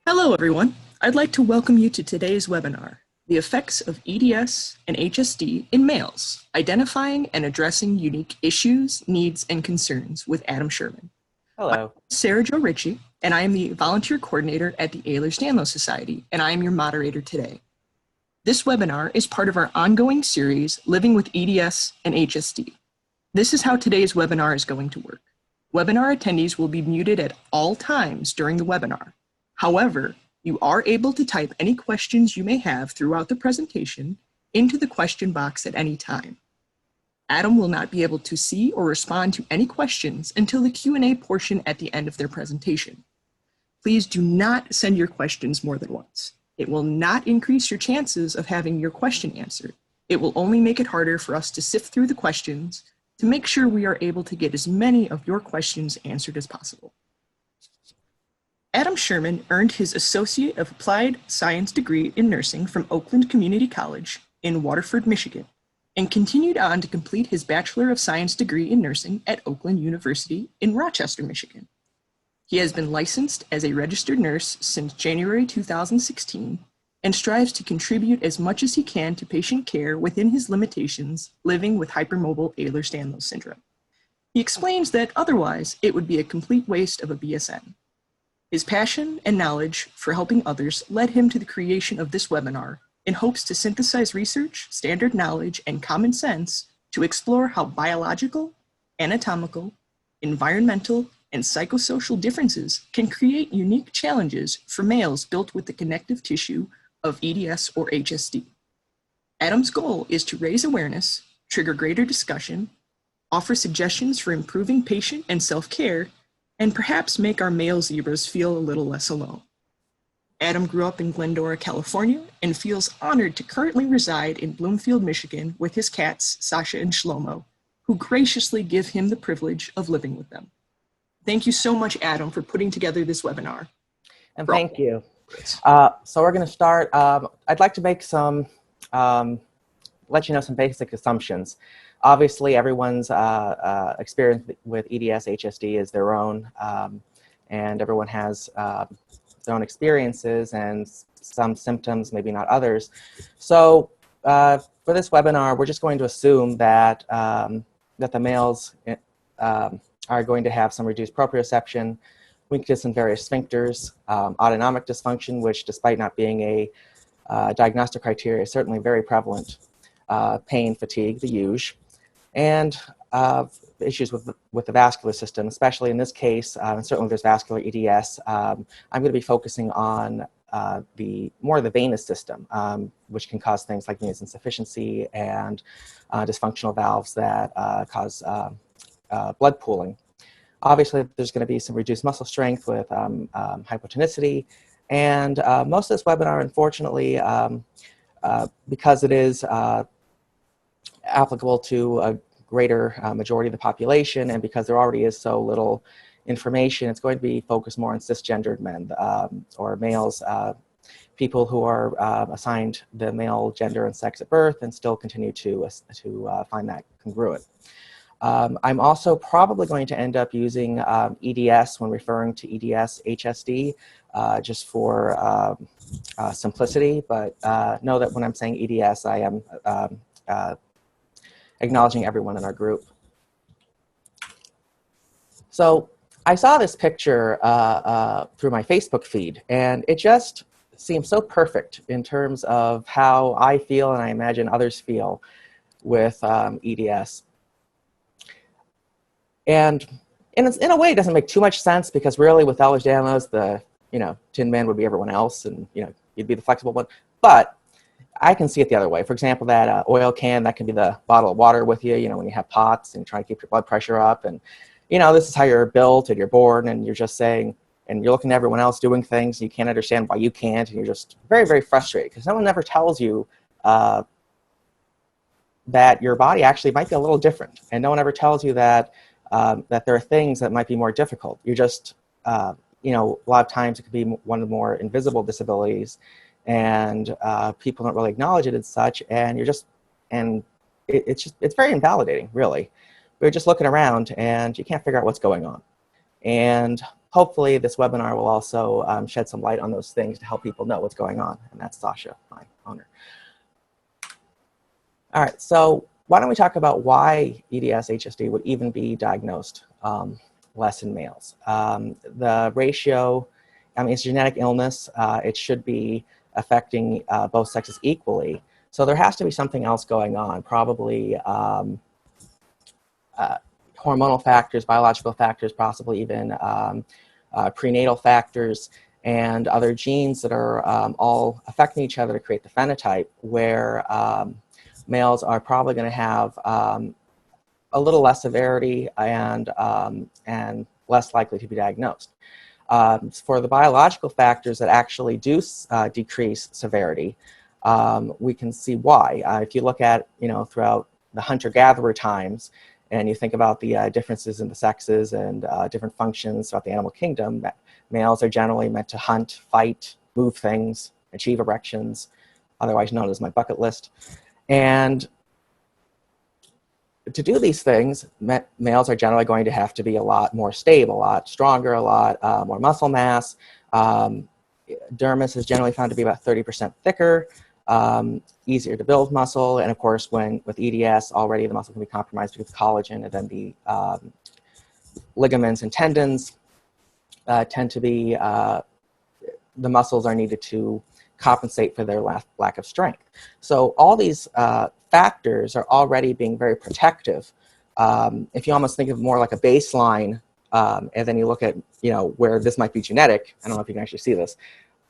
Hello, everyone. I'd like to welcome you to today's webinar, The Effects of EDS and HSD in Males, Identifying and Addressing Unique Issues, Needs, and Concerns with Adam Sherman. Hello. Sarah Jo Ritchie, and I am the volunteer coordinator at the Ehlers-Danlos Society, and I am your moderator today. This webinar is part of our ongoing series, Living with EDS and HSD. This is how today's webinar is going to work. Webinar attendees will be muted at all times during the webinar. However, you are able to type any questions you may have throughout the presentation into the question box at any time. Adam will not be able to see or respond to any questions until the Q&A portion at the end of their presentation. Please do not send your questions more than once. It will not increase your chances of having your question answered. It will only make it harder for us to sift through the questions to make sure we are able to get as many of your questions answered as possible. Adam Sherman earned his Associate of Applied Science degree in nursing from Oakland Community College in Waterford, Michigan, and continued on to complete his Bachelor of Science degree in nursing at Oakland University in Rochester, Michigan. He has been licensed as a registered nurse since January 2016 and strives to contribute as much as he can to patient care within his limitations living with hypermobile Ehlers-Danlos syndrome. He explains that otherwise it would be a complete waste of a BSN. His passion and knowledge for helping others led him to the creation of this webinar in hopes to synthesize research, standard knowledge, and common sense to explore how biological, anatomical, environmental, and psychosocial differences can create unique challenges for males built with the connective tissue of EDS or HSD. Adam's goal is to raise awareness, trigger greater discussion, offer suggestions for improving patient and self-care, and perhaps make our male zebras feel a little less alone. Adam grew up in Glendora, California, and feels honored to currently reside in Bloomfield, Michigan with his cats, Sasha and Shlomo, who graciously give him the privilege of living with them. Thank you so much, Adam, for putting together this webinar. And thank you. So we're going to start. I'd like to make some, let you know some basic assumptions. Obviously, everyone's experience with EDS, HSD is their own, and everyone has their own experiences and some symptoms, maybe not others. So for this webinar, we're just going to assume that, that the males are going to have some reduced proprioception, weakness in various sphincters, autonomic dysfunction, which despite not being a diagnostic criteria is certainly very prevalent, pain, fatigue, the usual, and issues with the vascular system, especially in this case, and certainly there's vascular EDS. I'm going to be focusing on more of the venous system, which can cause things like venous insufficiency and dysfunctional valves that cause blood pooling. Obviously, there's going to be some reduced muscle strength with hypotonicity, and most of this webinar, unfortunately, because it is applicable to a greater majority of the population, and because there already is so little information, it's going to be focused more on cisgendered men or males, people who are assigned the male gender and sex at birth and still continue to find that congruent. I'm also probably going to end up using EDS when referring to EDS HSD just for simplicity, but know that when I'm saying EDS, I am acknowledging everyone in our group. So I saw this picture through my Facebook feed, and it just seems so perfect in terms of how I feel and I imagine others feel with EDS. And in a way, it doesn't make too much sense because really with Ehlers-Danlos, the Tin Man would be everyone else, and you'd be the flexible one. But I can see it the other way. For example, that oil can, that can be the bottle of water with you, when you have POTS and try to keep your blood pressure up. And, this is how you're built and you're born, and you're just saying, and you're looking at everyone else doing things, and you can't understand why you can't, and you're just very, very frustrated because no one ever tells you that your body actually might be a little different. And no one ever tells you that that there are things that might be more difficult. You're just, a lot of times it could be one of the more invisible disabilities, and people don't really acknowledge it as such, and it's very invalidating, really. We're just looking around and you can't figure out what's going on. And hopefully this webinar will also shed some light on those things to help people know what's going on. And that's Sasha, my owner. All right, so why don't we talk about why EDS HSD would even be diagnosed less in males? The ratio, I mean, it's a genetic illness. It should be affecting both sexes equally. So there has to be something else going on, probably hormonal factors, biological factors, possibly even prenatal factors, and other genes that are all affecting each other to create the phenotype, where males are probably going to have a little less severity and less likely to be diagnosed. For the biological factors that actually do decrease severity, we can see why. If you look at, throughout the hunter-gatherer times, and you think about the differences in the sexes and different functions throughout the animal kingdom, males are generally meant to hunt, fight, move things, achieve erections, otherwise known as my bucket list. And to do these things, males are generally going to have to be a lot more stable, a lot stronger, a lot more muscle mass. Dermis is generally found to be about 30% thicker, easier to build muscle. And of course, with EDS, already the muscle can be compromised with collagen, and then the ligaments and tendons tend to be, the muscles are needed to compensate for their lack of strength. So all these factors are already being very protective. If you almost think of more like a baseline, and then you look at, where this might be genetic, I don't know if you can actually see this,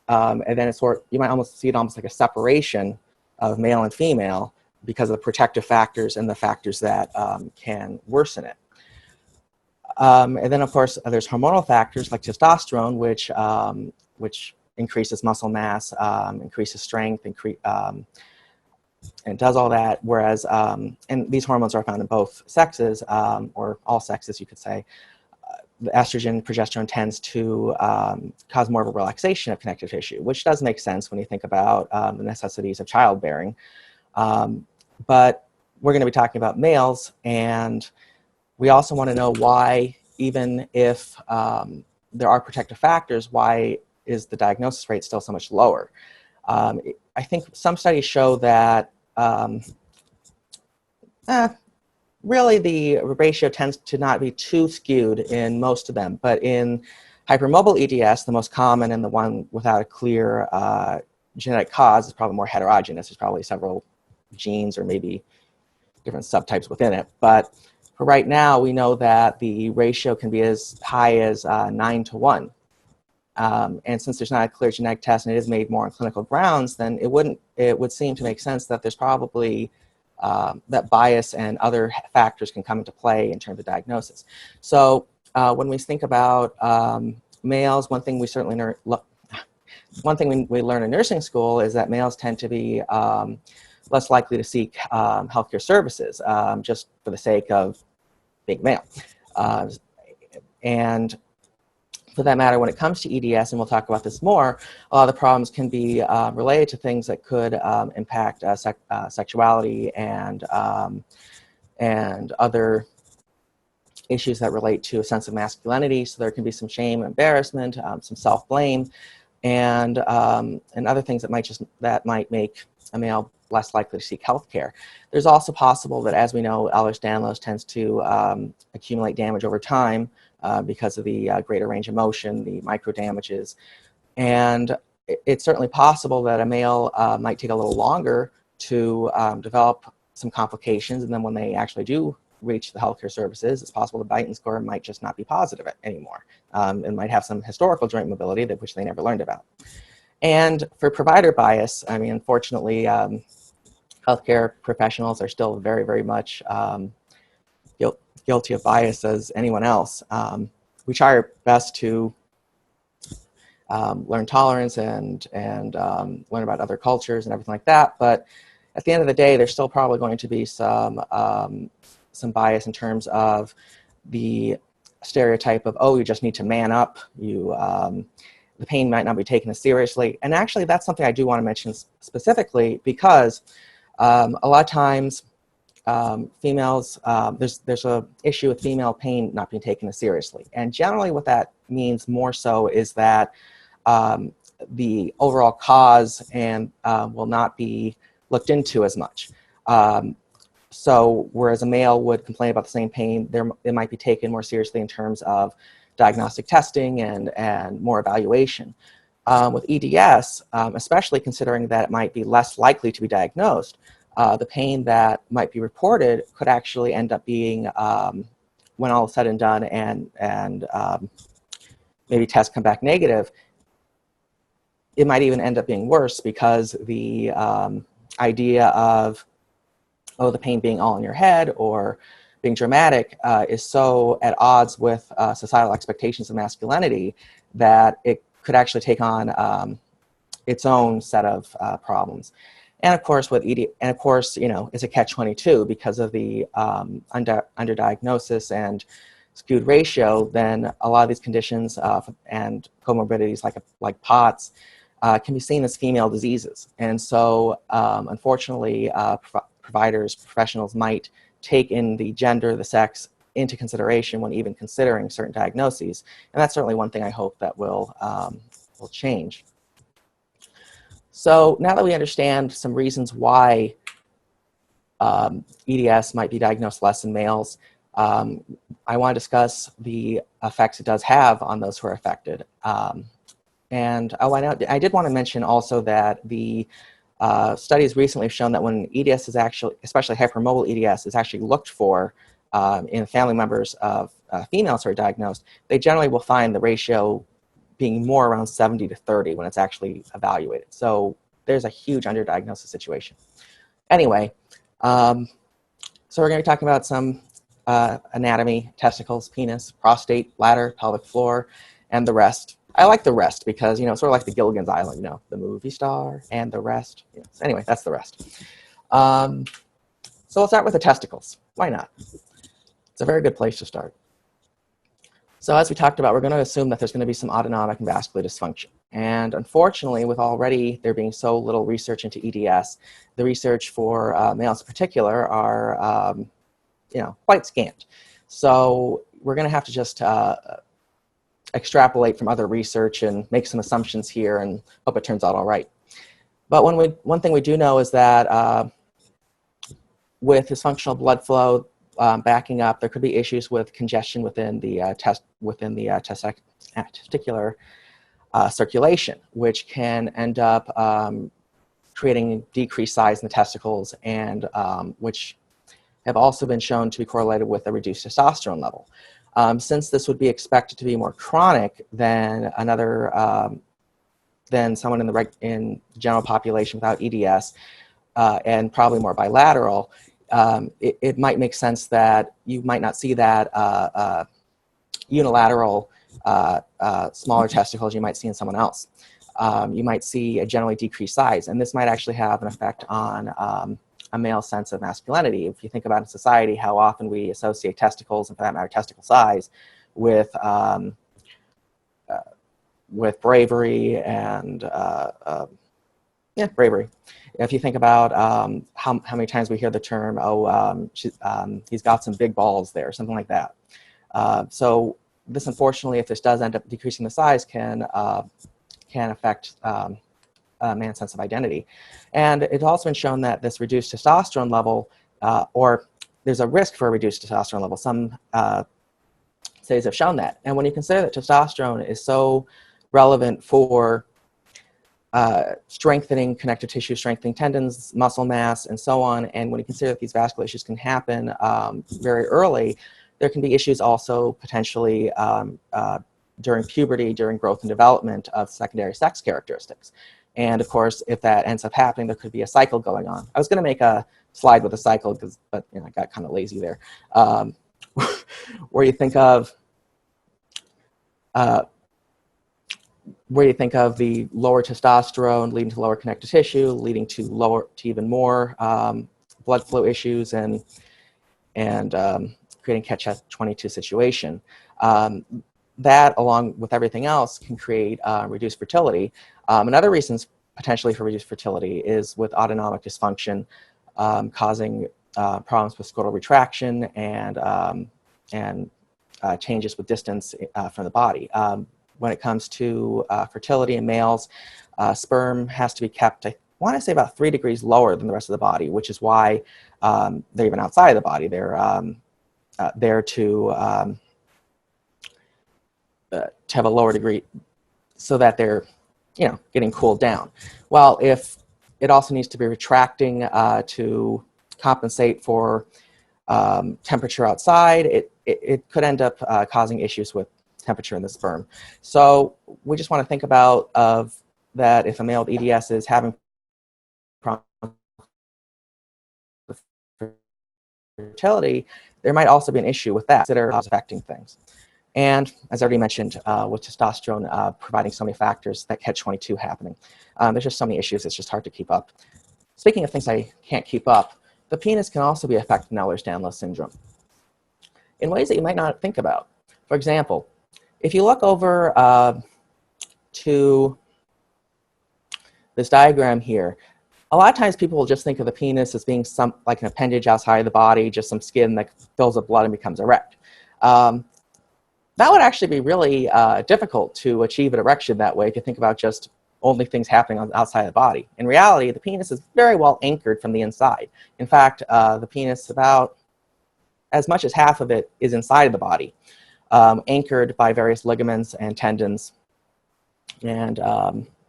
and then it's you might almost see it almost like a separation of male and female because of the protective factors and the factors that can worsen it. And then of course there's hormonal factors like testosterone, which increases muscle mass, increases strength, and does all that. Whereas, and these hormones are found in both sexes, or all sexes, you could say. The estrogen, progesterone tends to cause more of a relaxation of connective tissue, which does make sense when you think about the necessities of childbearing. But we're going to be talking about males, and we also want to know why, even if there are protective factors, why is the diagnosis rate still so much lower? I think some studies show that really the ratio tends to not be too skewed in most of them, but in hypermobile EDS, the most common and the one without a clear genetic cause is probably more heterogeneous. There's probably several genes or maybe different subtypes within it. But for right now, we know that the ratio can be as high as 9 to 1. And since there's not a clear genetic test and it is made more on clinical grounds, then it would seem to make sense that there's probably that bias and other factors can come into play in terms of diagnosis. So when we think about males, one thing we learn in nursing school is that males tend to be less likely to seek healthcare services just for the sake of being male. And for that matter, when it comes to EDS, and we'll talk about this more, a lot of the problems can be related to things that could impact sexuality and other issues that relate to a sense of masculinity. So there can be some shame, embarrassment, some self-blame, and other things that might make a male less likely to seek health care. There's also possible that, as we know, Ehlers-Danlos tends to accumulate damage over time because of the greater range of motion, the micro damages. And it's certainly possible that a male might take a little longer to develop some complications, and then when they actually do reach the healthcare services, it's possible the Beighton score might just not be positive anymore. And might have some historical joint mobility which they never learned about. And for provider bias, I mean, unfortunately, healthcare professionals are still very, very much guilty of bias as anyone else. We try our best to learn tolerance and learn about other cultures and everything like that, but at the end of the day, there's still probably going to be some bias in terms of the stereotype of, oh, you just need to man up, the pain might not be taken as seriously. And actually, that's something I do want to mention specifically, because a lot of times females, there's a issue with female pain not being taken as seriously. And generally what that means more so is that the overall cause and will not be looked into as much. So whereas a male would complain about the same pain, it might be taken more seriously in terms of diagnostic testing and more evaluation. With EDS, especially considering that it might be less likely to be diagnosed, the pain that might be reported could actually end up being, when all is said and done and maybe tests come back negative, it might even end up being worse because the idea of, oh, the pain being all in your head or being dramatic is so at odds with societal expectations of masculinity that it could actually take on its own set of problems. And of course, with ED, and of course, you know, it's a catch-22 because of the underdiagnosis and skewed ratio. Then a lot of these conditions and comorbidities like POTS can be seen as female diseases. And so, unfortunately, providers, professionals might take in the gender, the sex into consideration when even considering certain diagnoses. And that's certainly one thing I hope that will change. So now that we understand some reasons why EDS might be diagnosed less in males, I want to discuss the effects it does have on those who are affected. And I did want to mention also that the studies recently have shown that when EDS is actually, especially hypermobile EDS, is actually looked for in family members of females who are diagnosed, they generally will find the ratio being more around 70 to 30 when it's actually evaluated. So there's a huge underdiagnosis situation. Anyway, so we're going to be talking about some anatomy: testicles, penis, prostate, bladder, pelvic floor, and the rest. I like the rest because, you know, sort of like the Gilligan's Island, you know, the movie star and the rest. Yes. Anyway, that's the rest. So let's start with the testicles. Why not? It's a very good place to start. So as we talked about, we're going to assume that there's going to be some autonomic and vascular dysfunction. And unfortunately, with already there being so little research into EDS, the research for males in particular are, you know, quite scant. So we're going to have to just extrapolate from other research and make some assumptions here and hope it turns out all right. But one thing we do know is that with dysfunctional blood flow backing up, there could be issues with congestion within the testicular circulation, which can end up creating decreased size in the testicles, and which have also been shown to be correlated with a reduced testosterone level. Since this would be expected to be more chronic than than someone in the general population without EDS, and probably more bilateral, it might make sense that you might not see that unilateral smaller testicles you might see in someone else. You might see a generally decreased size, and this might actually have an effect on a male sense of masculinity. If you think about in society how often we associate testicles, and for that matter testicle size, with bravery and bravery. If you think about how many times we hear the term, oh, he's got some big balls there, something like that. So this, unfortunately, if this does end up decreasing the size, can affect a man's sense of identity. And it's also been shown that this reduced testosterone level, or there's a risk for a reduced testosterone level. Some studies have shown that. And when you consider that testosterone is so relevant for strengthening connective tissue, strengthening tendons, muscle mass, and so on, and when you consider that these vascular issues can happen very early, there can be issues also potentially during puberty, during growth and development of secondary sex characteristics. And of course, if that ends up happening, there could be a cycle going on. I was going to make a slide with a cycle, but you know, I got kind of lazy there, where you think of the lower testosterone leading to lower connective tissue, leading to even more blood flow issues, and creating catch-22 situation. That, along with everything else, can create reduced fertility. And other reasons potentially for reduced fertility is with autonomic dysfunction causing problems with scrotal retraction and changes with distance from the body. When it comes to fertility in males, sperm has to be kept, I want to say, about 3 degrees lower than the rest of the body, which is why they're even outside of the body. They're there to have a lower degree so that they're, getting cooled down. Well, if it also needs to be retracting to compensate for temperature outside, it could end up causing issues with temperature in the sperm. So we just want to think about that if a male with EDS is having problems with fertility, there might also be an issue with that that are affecting things. And as I already mentioned, with testosterone providing so many factors, that catch-22 happening. There's just so many issues, it's just hard to keep up. Speaking of things I can't keep up, the penis can also be affected in Ehlers-Danlos syndrome in ways that you might not think about. For example, if you look over to this diagram here, a lot of times people will just think of the penis as being like an appendage outside of the body, just some skin that fills with blood and becomes erect. That would actually be really difficult to achieve an erection that way if you think about just only things happening on the outside of the body. In reality, the penis is very well anchored from the inside. In fact, the penis, about as much as half of it is inside of the body, anchored by various ligaments and tendons and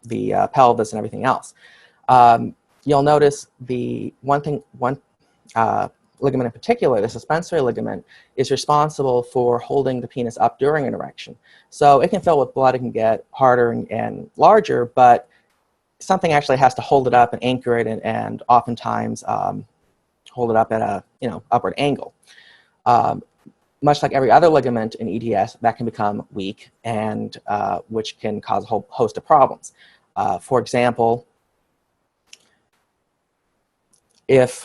the pelvis and everything else. You'll notice the one ligament in particular, the suspensory ligament, is responsible for holding the penis up during an erection. So it can fill with blood, it can get harder and larger, but something actually has to hold it up and anchor it, and oftentimes hold it up at a upward angle. Much like every other ligament in EDS, that can become weak, and which can cause a whole host of problems. For example, if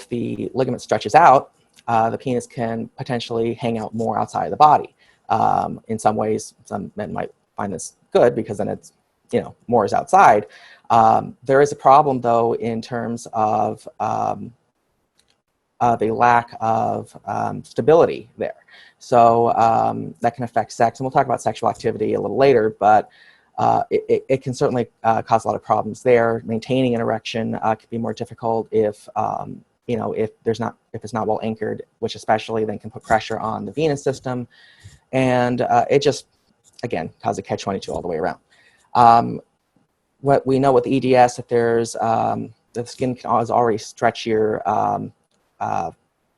the ligament stretches out, the penis can potentially hang out more outside of the body. In some ways, some men might find this good because then it's, more is outside. There is a problem, though, in terms of the lack of stability there. So that can affect sex, and we'll talk about sexual activity a little later, but it can certainly cause a lot of problems there. Maintaining an erection could be more difficult if if it's not well anchored, which especially then can put pressure on the venous system, and it just, again, causes a catch-22 all the way around. What we know with EDS, that there's the skin is already stretchier,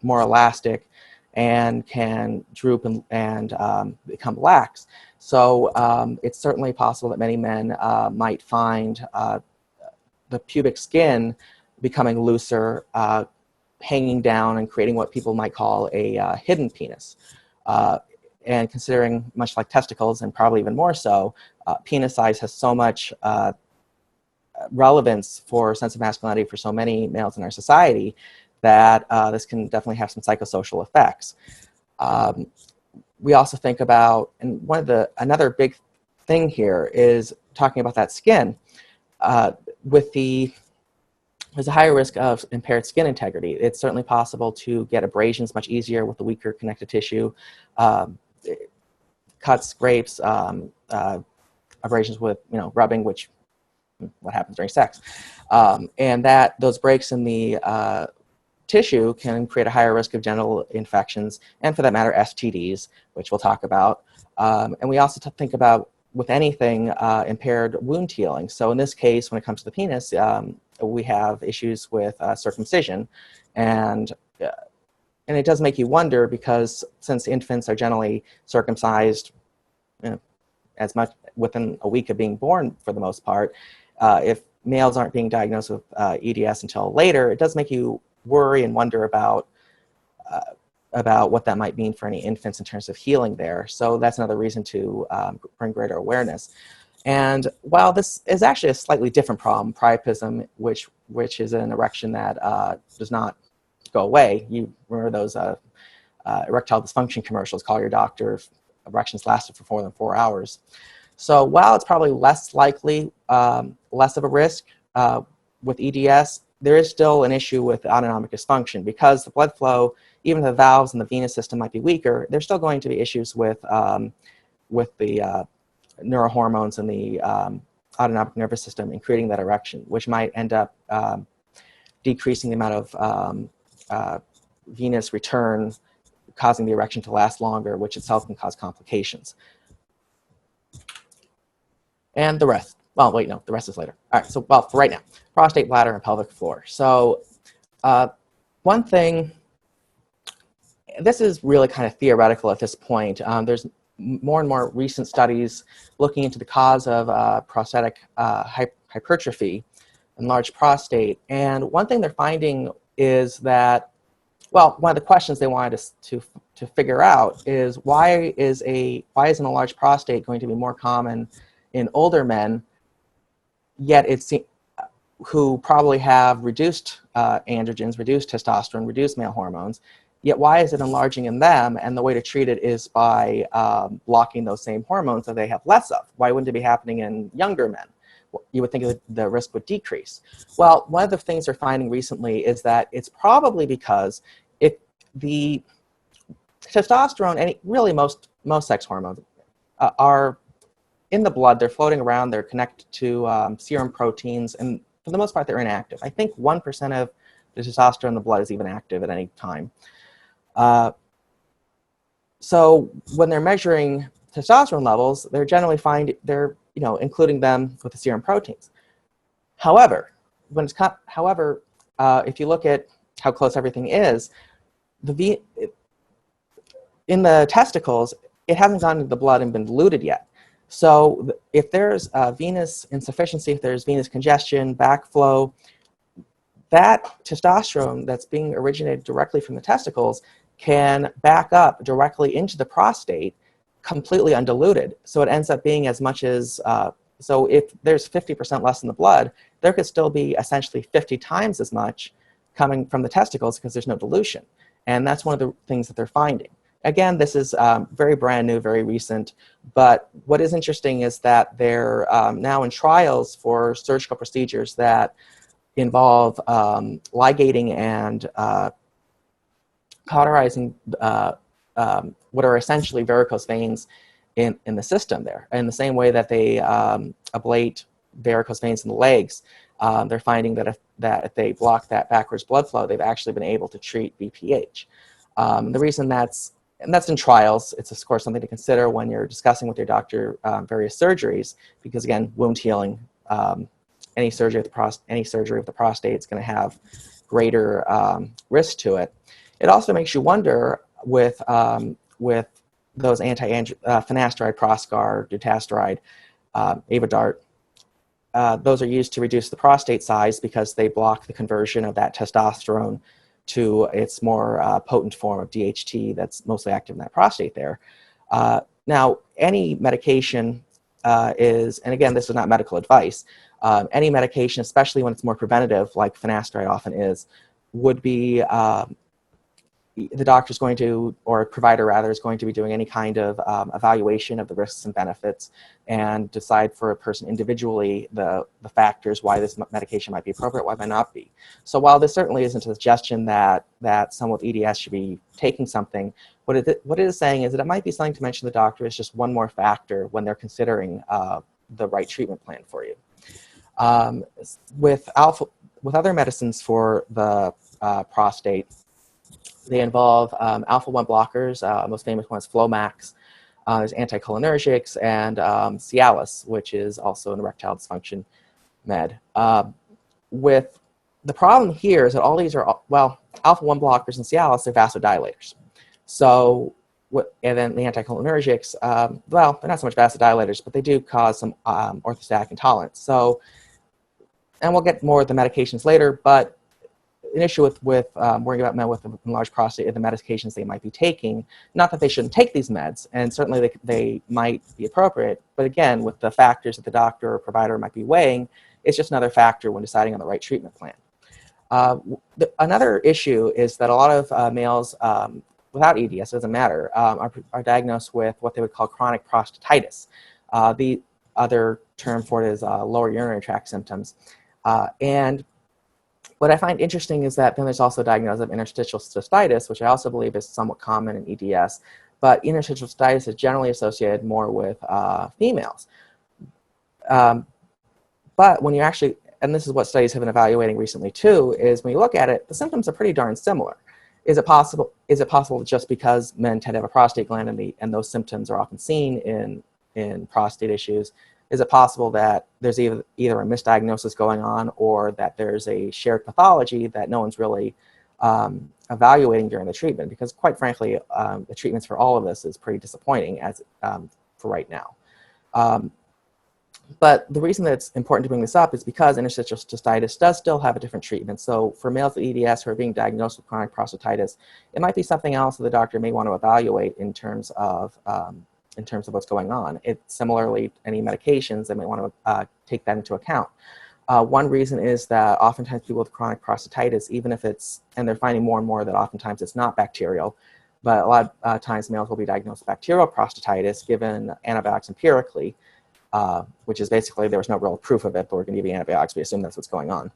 more elastic, and can droop and become lax. So it's certainly possible that many men might find the pubic skin becoming looser, hanging down and creating what people might call a hidden penis. And considering, much like testicles, and probably even more so, penis size has so much relevance for sense of masculinity for so many males in our society that this can definitely have some psychosocial effects. We also think about, and another big thing here is talking about that skin. There's a higher risk of impaired skin integrity. It's certainly possible to get abrasions much easier with the weaker connective tissue, cuts, scrapes, abrasions with rubbing, which what happens during sex, and those breaks in the tissue can create a higher risk of genital infections, and for that matter, STDs, which we'll talk about. And we also think about, with anything, impaired wound healing. So in this case, when it comes to the penis, we have issues with circumcision, and it does make you wonder, because since infants are generally circumcised as much within a week of being born for the most part, if males aren't being diagnosed with EDS until later, it does make you worry and wonder about what that might mean for any infants in terms of healing there. So that's another reason to bring greater awareness. And while this is actually a slightly different problem, priapism, which is an erection that does not go away. You remember those erectile dysfunction commercials, call your doctor if erections lasted for more than 4 hours. So while it's probably less likely, less of a risk with EDS, there is still an issue with autonomic dysfunction because the blood flow, even the valves in the venous system might be weaker. There's still going to be issues with the neurohormones in the autonomic nervous system and creating that erection, which might end up decreasing the amount of venous return, causing the erection to last longer, which itself can cause complications. And the rest. Well, wait, no, the rest is later. All right, so, well, for right now, prostate, bladder, and pelvic floor. So one thing, this is really kind of theoretical at this point. There's more and more recent studies looking into the cause of prostatic hypertrophy, enlarged prostate. And one thing they're finding is that, well, one of the questions they wanted us to figure out is why is an enlarged prostate going to be more common in older men, yet it's who probably have reduced androgens, reduced testosterone, reduced male hormones, yet why is it enlarging in them? And the way to treat it is by blocking those same hormones that they have less of. Why wouldn't it be happening in younger men? You would think the risk would decrease. Well, one of the things they're finding recently is that it's probably because if the testosterone, and really most sex hormones, are in the blood, they're floating around, they're connected to serum proteins, and for the most part, they're inactive. I think 1% of the testosterone in the blood is even active at any time. So when they're measuring testosterone levels, they're generally including them with the serum proteins. However, if you look at how close everything is, in the testicles, it hasn't gone into the blood and been diluted yet. So if there's venous insufficiency, if there's venous congestion, backflow, that testosterone that's being originated directly from the testicles can back up directly into the prostate completely undiluted. So it ends up being as much as, so if there's 50% less in the blood, there could still be essentially 50 times as much coming from the testicles because there's no dilution. And that's one of the things that they're finding. Again, this is very brand new, very recent, but what is interesting is that they're now in trials for surgical procedures that involve ligating and cauterizing what are essentially varicose veins in the system there. In the same way that they ablate varicose veins in the legs, they're finding that if they block that backwards blood flow, they've actually been able to treat BPH. The reason that's in trials, it's of course something to consider when you're discussing with your doctor various surgeries, because again, wound healing, any surgery of the prostate is going to have greater risk to it. It also makes you wonder with those finasteride, Proscar, dutasteride, Avodart. Those are used to reduce the prostate size because they block the conversion of that testosterone to its more potent form of DHT that's mostly active in that prostate there. Now, any medication and again, this is not medical advice, any medication, especially when it's more preventative, like finasteride often is, would be, the doctor's going to, or provider rather, is going to be doing any kind of evaluation of the risks and benefits and decide for a person individually the factors why this medication might be appropriate, why it might not be. So while this certainly isn't a suggestion that someone with EDS should be taking something, what it is saying is that it might be something to mention to the doctor as just one more factor when they're considering the right treatment plan for you. With other medicines for the prostate, they involve alpha-1 blockers. Most famous one is Flomax. There's anticholinergics and Cialis, which is also an erectile dysfunction med. With the problem here is that all these are, well, alpha-1 blockers and Cialis are vasodilators. So, and then the anticholinergics, well, they're not so much vasodilators, but they do cause some orthostatic intolerance. So, and we'll get more of the medications later, but an issue with worrying about men with enlarged prostate and the medications they might be taking, not that they shouldn't take these meds, and certainly they might be appropriate, but again, with the factors that the doctor or provider might be weighing, it's just another factor when deciding on the right treatment plan. Another issue is that a lot of males without EDS, it doesn't matter, are diagnosed with what they would call chronic prostatitis. The other term for it is lower urinary tract symptoms. And What I find interesting is that then there's also diagnosis of interstitial cystitis, which I also believe is somewhat common in EDS, but interstitial cystitis is generally associated more with females. But when you actually, and this is what studies have been evaluating recently too, is when you look at it, the symptoms are pretty darn similar. Is it possible just because men tend to have a prostate gland and those symptoms are often seen in prostate issues, is it possible that there's either a misdiagnosis going on or that there's a shared pathology that no one's really evaluating during the treatment? Because quite frankly, the treatments for all of this is pretty disappointing as for right now. But the reason that it's important to bring this up is because interstitial cystitis does still have a different treatment. So for males with EDS who are being diagnosed with chronic prostatitis, it might be something else that the doctor may want to evaluate in terms of what's going on. Similarly, any medications, they might want to take that into account. One reason is that oftentimes people with chronic prostatitis, even if and they're finding more and more that oftentimes it's not bacterial, but a lot of times males will be diagnosed with bacterial prostatitis given antibiotics empirically, which is basically there was no real proof of it, but we're going to give you antibiotics. We assume that's what's going on.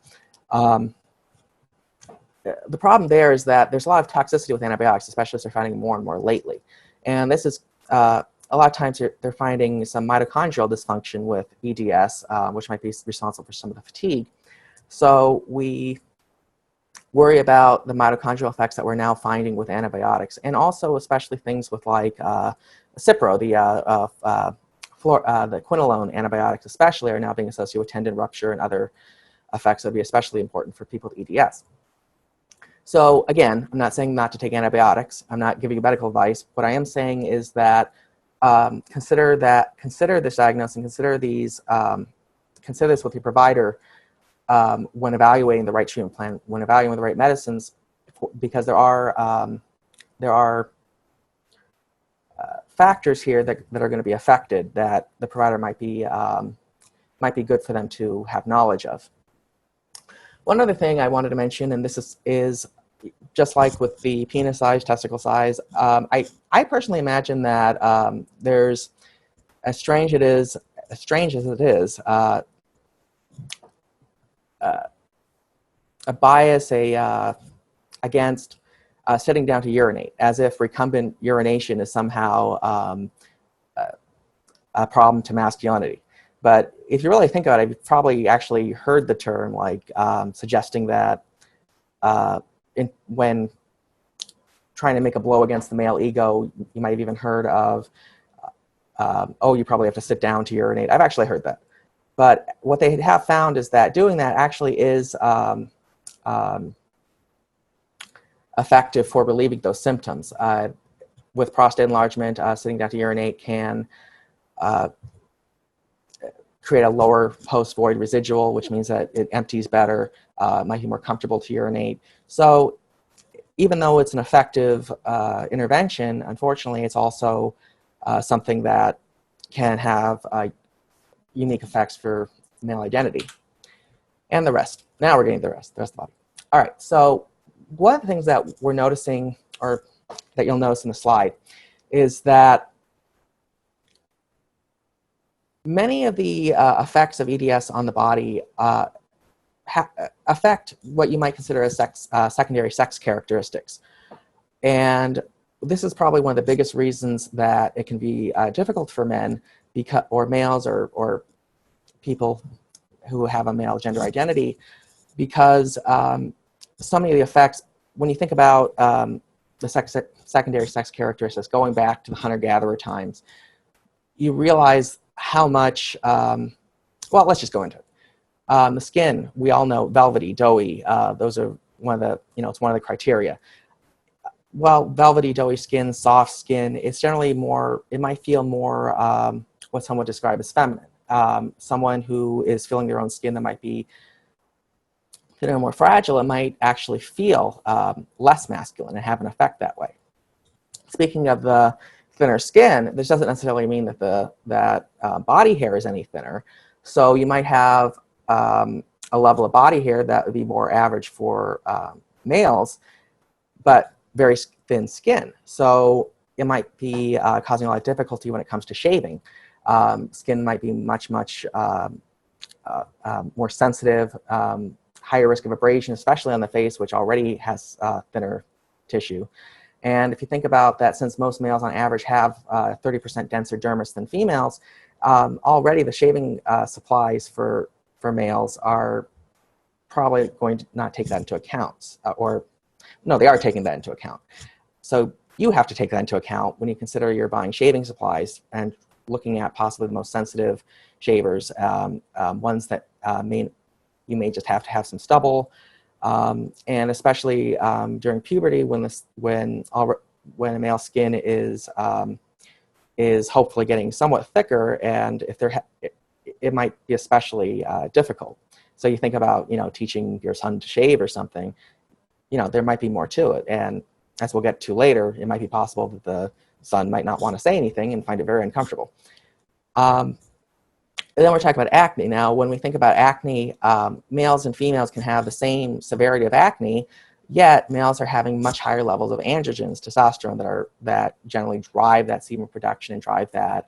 The problem there is that there's a lot of toxicity with antibiotics, especially as they're finding more and more lately. And this is a lot of times they're finding some mitochondrial dysfunction with EDS, which might be responsible for some of the fatigue. So we worry about the mitochondrial effects that we're now finding with antibiotics, and also especially things with like Cipro, the quinolone antibiotics especially are now being associated with tendon rupture and other effects that would be especially important for people with EDS. So again, I'm not saying not to take antibiotics. I'm not giving you medical advice. What I am saying is that consider this diagnosis and consider this with your provider when evaluating the right treatment plan, when evaluating the right medicines, because there are factors here that are going to be affected that the provider might be good for them to have knowledge of. One other thing I wanted to mention, and this is just like with the penis size, testicle size, I personally imagine that there's, as strange as it is, a bias against sitting down to urinate, as if recumbent urination is somehow a problem to masculinity. But if you really think about it, you've probably actually heard the term like suggesting that when trying to make a blow against the male ego, you might have even heard of, oh, you probably have to sit down to urinate. I've actually heard that. But what they have found is that doing that actually is effective for relieving those symptoms. With prostate enlargement, sitting down to urinate can create a lower post-void residual, which means that it empties better, might be more comfortable to urinate. So even though it's an effective intervention, unfortunately, it's also something that can have unique effects for male identity and the rest. Now we're getting the rest of the body. All right, so one of the things that we're noticing, or that you'll notice in the slide, is that many of the effects of EDS on the body affect what you might consider as secondary sex characteristics. And this is probably one of the biggest reasons that it can be difficult for men or males or people who have a male gender identity, because so many of the effects, when you think about the secondary sex characteristics going back to the hunter-gatherer times, you realize how much, well, let's just go into it. The skin, we all know, velvety, doughy, those are one of the, it's one of the criteria. Well, velvety, doughy skin, soft skin, it's generally more, it might feel more what some would describe as feminine. Someone who is feeling their own skin that might be thinner and more fragile, it might actually feel less masculine and have an effect that way. Speaking of the thinner skin, this doesn't necessarily mean that that body hair is any thinner. So you might have a level of body hair that would be more average for males, but very thin skin. So it might be causing a lot of difficulty when it comes to shaving. Skin might be much more sensitive higher risk of abrasion, especially on the face, which already has thinner tissue. And if you think about that, since most males on average have 30% denser dermis than females, already the shaving supplies for males are probably going to not take that into account, or no, they are taking that into account. So you have to take that into account when you consider you're buying shaving supplies and looking at possibly the most sensitive shavers, ones that you may just have to have some stubble, and especially during puberty, when a male's skin is hopefully getting somewhat thicker, and if it might be especially difficult. So you think about, teaching your son to shave or something, there might be more to it. And as we'll get to later, it might be possible that the son might not want to say anything and find it very uncomfortable. And then we're talking about acne. Now, when we think about acne, males and females can have the same severity of acne, yet males are having much higher levels of androgens, testosterone, that generally drive that sebum production and drive that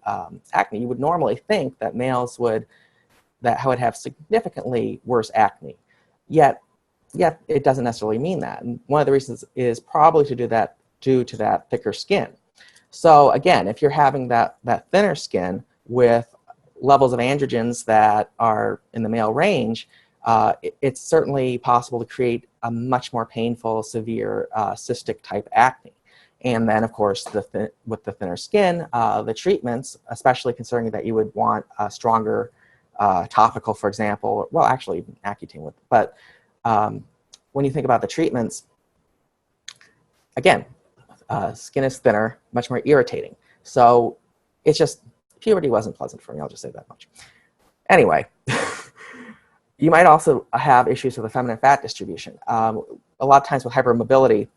acne. You would normally think that males would have significantly worse acne, yet it doesn't necessarily mean that. And one of the reasons is probably due to that thicker skin. So again, if you're having that thinner skin with levels of androgens that are in the male range, it's certainly possible to create a much more painful, severe cystic type acne. And then, of course, with the thinner skin, the treatments, especially considering that you would want a stronger topical, for example, well, actually Accutane but when you think about the treatments, again, skin is thinner, much more irritating. So it's just, puberty wasn't pleasant for me, I'll just say that much. Anyway, you might also have issues with the feminine fat distribution. A lot of times with hypermobility,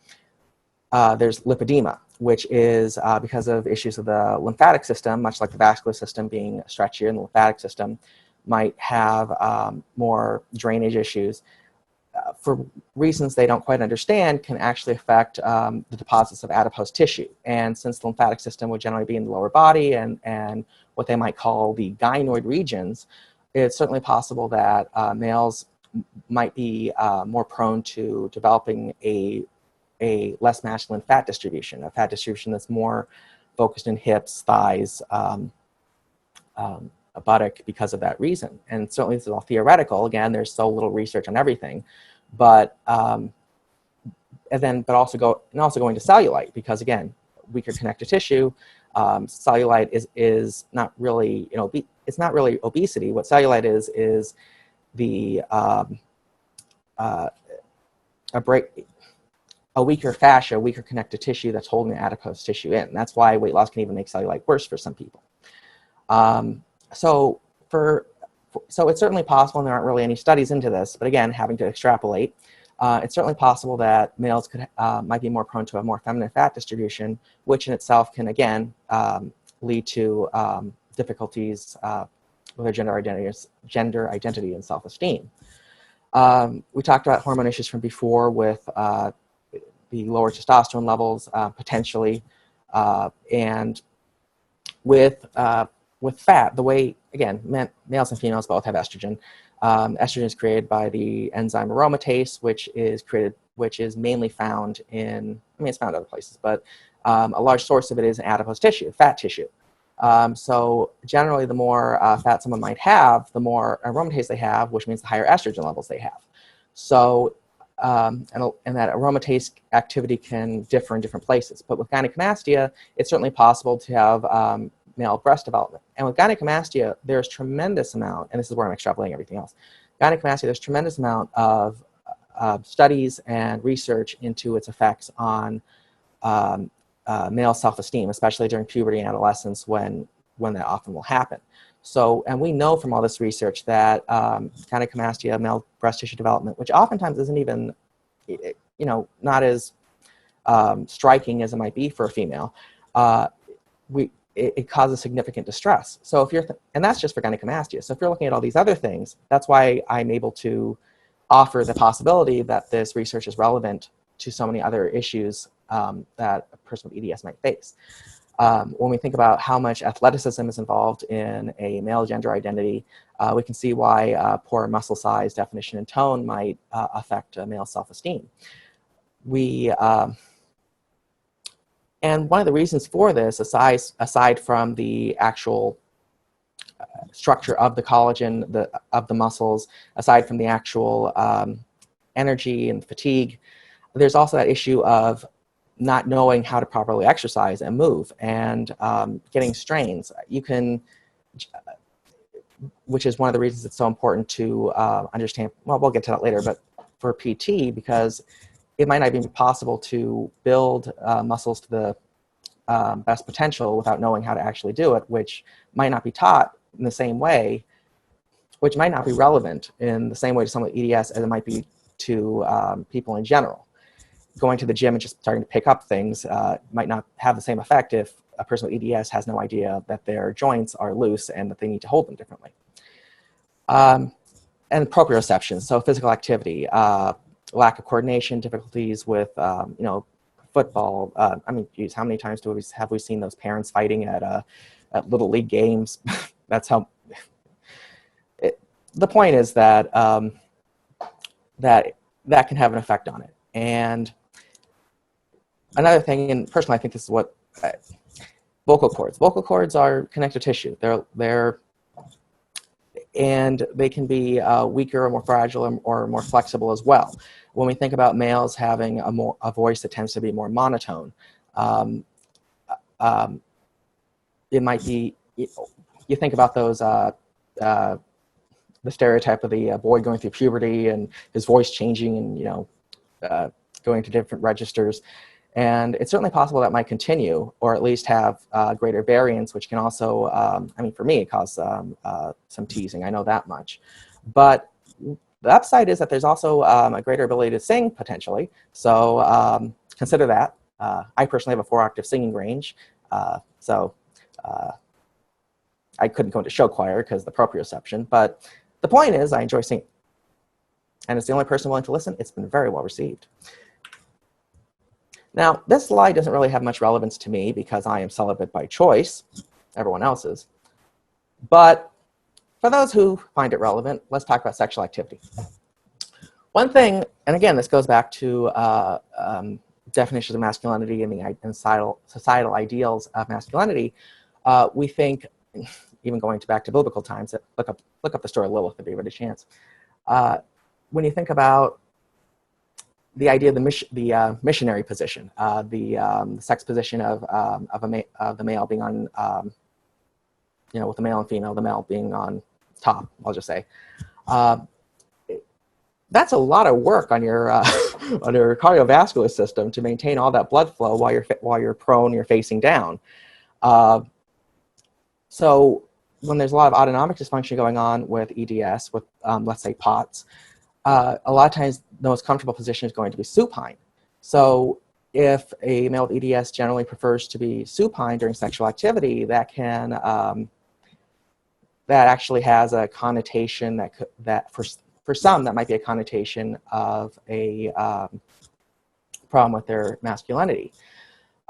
there's lipedema, which is because of issues of the lymphatic system, much like the vascular system being stretchier, and the lymphatic system might have more drainage issues. For reasons they don't quite understand, can actually affect the deposits of adipose tissue. And since the lymphatic system would generally be in the lower body and what they might call the gynoid regions, it's certainly possible that males might be more prone to developing a less masculine fat distribution, a fat distribution that's more focused in hips, thighs, a buttock, because of that reason. And certainly this is all theoretical. Again, there's so little research on everything, but also going to cellulite, because again, weaker connective tissue. Cellulite is not really, it's not really obesity. What cellulite is the a weaker fascia, weaker connective tissue that's holding the adipose tissue in. That's why weight loss can even make cellulite worse for some people. So it's certainly possible, and there aren't really any studies into this, but again, having to extrapolate, it's certainly possible that males might be more prone to a more feminine fat distribution, which in itself can, again, lead to difficulties with their gender identity and self-esteem. We talked about hormone issues from before with the lower testosterone levels, potentially, and with fat, the way, again, males and females both have estrogen. Estrogen is created by the enzyme aromatase, which is mainly found it's found other places, but a large source of it is in adipose tissue, fat tissue. So generally, the more fat someone might have, the more aromatase they have, which means the higher estrogen levels they have. So, and that aromatase activity can differ in different places. But with gynecomastia, it's certainly possible to have male breast development. And with gynecomastia, there's tremendous amount, and this is where I'm extrapolating everything else. Gynecomastia, there's tremendous amount of studies and research into its effects on male self-esteem, especially during puberty and adolescence when that often will happen. So, and we know from all this research that gynecomastia, male breast tissue development, which oftentimes isn't even, not as striking as it might be for a female, it causes significant distress. So if and that's just for gynecomastia. So if you're looking at all these other things, that's why I'm able to offer the possibility that this research is relevant to so many other issues that a person with EDS might face. When we think about how much athleticism is involved in a male gender identity, we can see why poor muscle size, definition, and tone might affect male self-esteem. And one of the reasons for this, aside from the actual structure of the collagen, of the muscles, aside from the actual energy and fatigue, there's also that issue of not knowing how to properly exercise and move, and getting strains. You can, which is one of the reasons it's so important to understand, well, we'll get to that later, but for PT, because it might not even be possible to build muscles to the best potential without knowing how to actually do it, which might not be taught in the same way, which might not be relevant in the same way to someone with EDS as it might be to people in general. Going to the gym and just starting to pick up things might not have the same effect if a person with EDS has no idea that their joints are loose and that they need to hold them differently. And proprioception, so physical activity, lack of coordination, difficulties with, football. I mean, geez, how many times have we seen those parents fighting at Little League games? That's how. The point is that that can have an effect on it. And another thing, and personally, I think this is what vocal cords. Vocal cords are connective tissue. And they can be weaker or more fragile or more flexible as well. When we think about males having a voice that tends to be more monotone, it might be, you think about those, the stereotype of the boy going through puberty and his voice changing and, going to different registers. And it's certainly possible that might continue, or at least have greater variance, which can also, I mean, for me, cause some teasing. I know that much. But the upside is that there's also a greater ability to sing, potentially. So consider that. I personally have a 4-octave singing range. So I couldn't go into show choir because of the proprioception. But the point is, I enjoy singing. And as the only person willing to listen, it's been very well received. Now, this slide doesn't really have much relevance to me because I am celibate by choice. Everyone else is. But for those who find it relevant, let's talk about sexual activity. One thing, and again, this goes back to definitions of masculinity and the societal ideals of masculinity. We think, even going back to biblical times, look up the story of Lilith if you get a chance. When you think about the idea of the missionary position, the sex position of the male being on, with the male and female, the male being on top, I'll just say. That's a lot of work on your on your cardiovascular system to maintain all that blood flow while you're prone, you're facing down. So when there's a lot of autonomic dysfunction going on with EDS, with let's say POTS, a lot of times the most comfortable position is going to be supine. So if a male with EDS generally prefers to be supine during sexual activity, that can that actually has a connotation that for some that might be a connotation of a problem with their masculinity.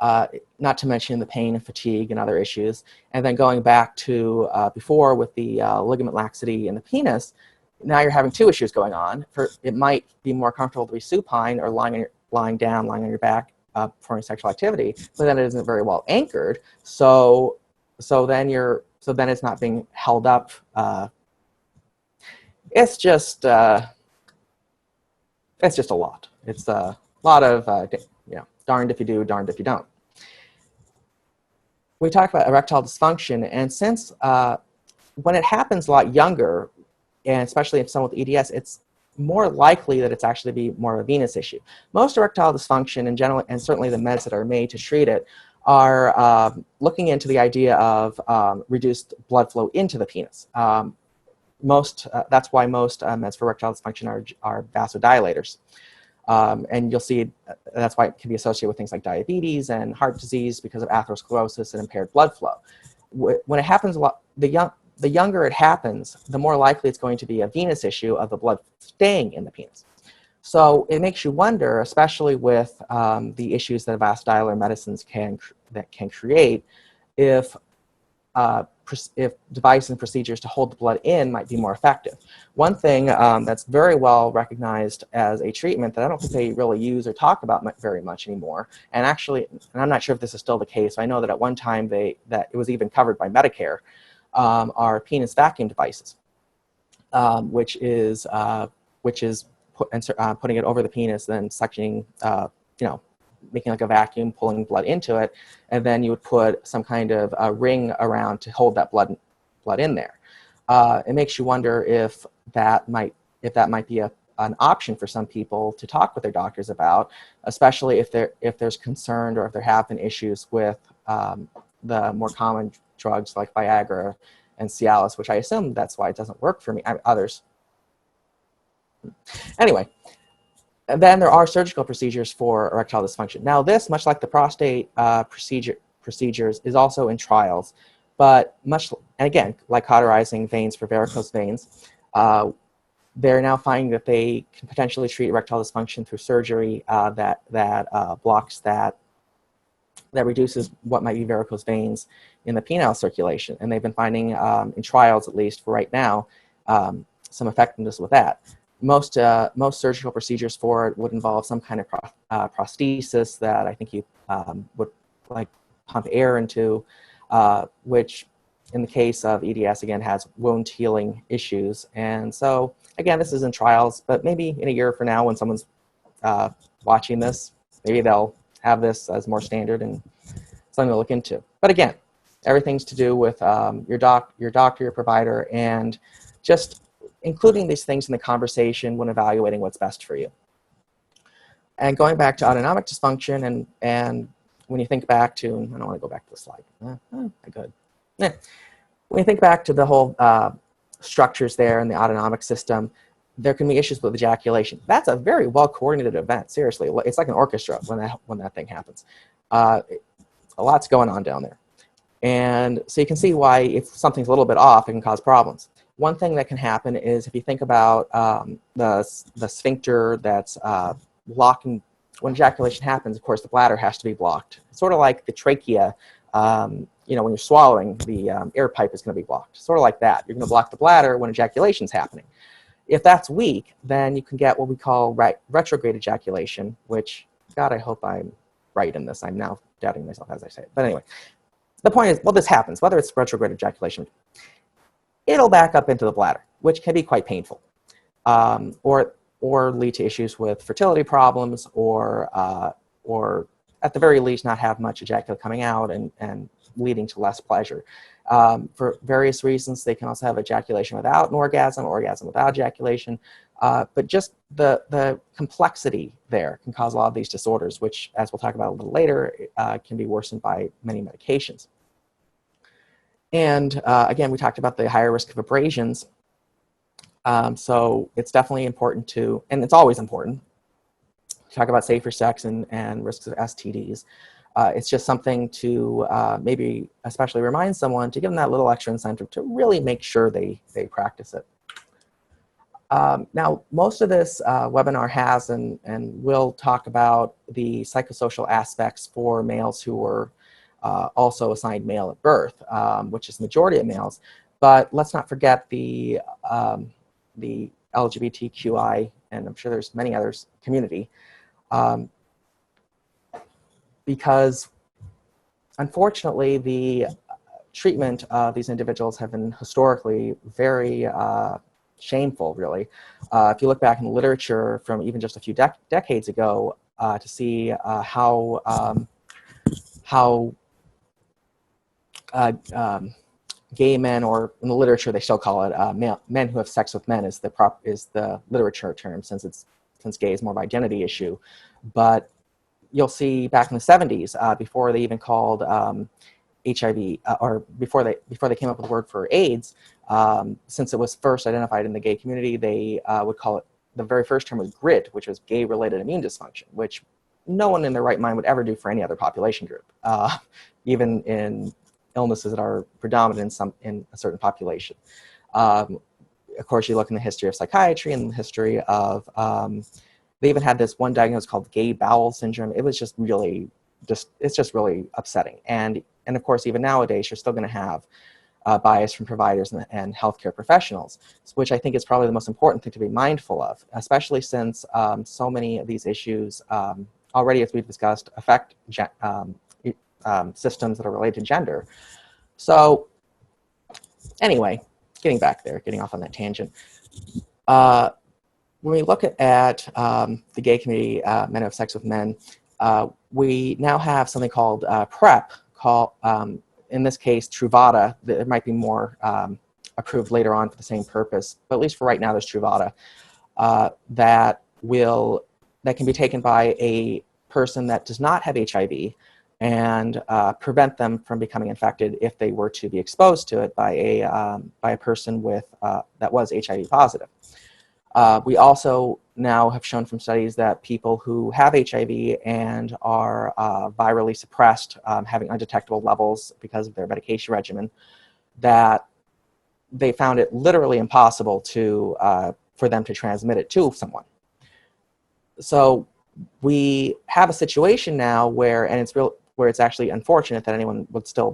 Not to mention the pain and fatigue and other issues. And then going back to before with the ligament laxity in the penis, now you're having two issues going on. It might be more comfortable to be supine or lying down, lying on your back performing sexual activity, but then it isn't very well anchored. So then it's not being held up. It's just a lot. It's a lot of darned if you do, darned if you don't. We talk about erectile dysfunction, and since when it happens a lot younger, and especially if someone with EDS, it's more likely that it's actually be more of a venous issue. Most erectile dysfunction in general, and certainly the meds that are made to treat it, are looking into the idea of reduced blood flow into the penis. That's why most meds for erectile dysfunction are vasodilators. And you'll see that's why it can be associated with things like diabetes and heart disease because of atherosclerosis and impaired blood flow. When it happens a lot, the younger it happens, the more likely it's going to be a venous issue of the blood staying in the penis. So it makes you wonder, especially with the issues that vasodilator medicines can can create if devices and procedures to hold the blood in might be more effective. One thing that's very well recognized as a treatment that I don't think they really use or talk about very much anymore, and actually, and I'm not sure if this is still the case, I know that at one time that it was even covered by Medicare, are penis vacuum devices, which is putting it over the penis, then suctioning, making like a vacuum, pulling blood into it, and then you would put some kind of a ring around to hold that blood in there. It makes you wonder if that might be an option for some people to talk with their doctors about, especially if there's concern or if there have been issues with the more common drugs like Viagra and Cialis, which I assume that's why it doesn't work for me. Others. Anyway. And then there are surgical procedures for erectile dysfunction. Now this, much like the prostate procedures, is also in trials, but and again, like cauterizing veins for varicose veins, they're now finding that they can potentially treat erectile dysfunction through surgery that blocks that reduces what might be varicose veins in the penile circulation. And they've been finding, in trials at least for right now, some effectiveness with that. Most surgical procedures for it would involve some kind of prosthesis that I think you would like pump air into, which in the case of EDS, again, has wound healing issues. And so, again, this is in trials, but maybe in a year from now when someone's watching this, maybe they'll have this as more standard and something to look into. But again, everything's to do with your doctor, your provider, and just including these things in the conversation when evaluating what's best for you. And going back to autonomic dysfunction, and when you think back to, I don't want to go back to the slide. Good. Yeah. When you think back to the whole structures there in the autonomic system, there can be issues with ejaculation. That's a very well-coordinated event, seriously. It's like an orchestra when that thing happens. A lot's going on down there. And so you can see why if something's a little bit off, it can cause problems. One thing that can happen is if you think about the sphincter that's blocking, when ejaculation happens, of course, the bladder has to be blocked. It's sort of like the trachea, when you're swallowing, the air pipe is going to be blocked. Sort of like that. You're going to block the bladder when ejaculation's happening. If that's weak, then you can get what we call retrograde ejaculation, which, God, I hope I'm right in this. I'm now doubting myself as I say it. But anyway, the point is, well, this happens, whether it's retrograde ejaculation, it'll back up into the bladder, which can be quite painful, or lead to issues with fertility problems, or at the very least not have much ejaculate coming out and leading to less pleasure. For various reasons, they can also have ejaculation without an orgasm without ejaculation, but just the complexity there can cause a lot of these disorders, which, as we'll talk about a little later, can be worsened by many medications. And again, we talked about the higher risk of abrasions. So it's definitely important to, and it's always important, to talk about safer sex and risks of STDs. It's just something to maybe especially remind someone, to give them that little extra incentive to really make sure they practice it. Now, most of this webinar has and will talk about the psychosocial aspects for males who were also assigned male at birth, which is the majority of males. But let's not forget the LGBTQI, and I'm sure there's many others, community. Because unfortunately, the treatment of these individuals have been historically very shameful, really. If you look back in the literature from even just a few decades ago to see how gay men, or in the literature they still call it men who have sex with men is the literature term, since gay is more of an identity issue. But you'll see back in the 70s, before they even called HIV, or before they came up with the word for AIDS, since it was first identified in the gay community, they would call it, the very first term was GRID, which was gay-related immune dysfunction, which no one in their right mind would ever do for any other population group, even in illnesses that are predominant in a certain population. Of course, you look in the history of psychiatry and the history of, they even had this one diagnosis called gay bowel syndrome. It was just really, it's just really upsetting. And of course, even nowadays, you're still going to have bias from providers and healthcare professionals, which I think is probably the most important thing to be mindful of, especially since so many of these issues already, as we've discussed, affect systems that are related to gender. So anyway, getting off on that tangent. When we look at the gay community, men who have sex with men, we now have something called PrEP, in this case, Truvada. There might be more approved later on for the same purpose, but at least for right now, there's Truvada that can be taken by a person that does not have HIV and prevent them from becoming infected if they were to be exposed to it by a person that was HIV positive. We also now have shown from studies that people who have HIV and are virally suppressed, having undetectable levels because of their medication regimen, that they found it literally impossible for them to transmit it to someone. So we have a situation now where it's actually unfortunate that anyone would still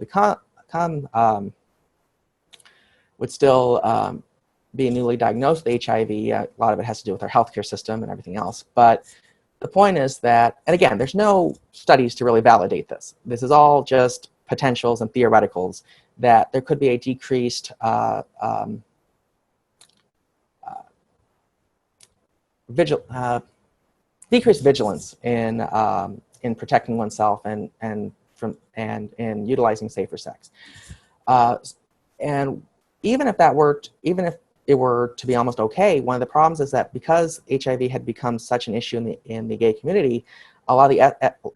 be newly diagnosed with HIV. A lot of it has to do with our healthcare system and everything else. But the point is that, and again, there's no studies to really validate this. This is all just potentials and theoreticals, that there could be a decreased vigilance in protecting oneself and in utilizing safer sex. And even if it were to be almost okay, one of the problems is that because HIV had become such an issue in the gay community, a lot of the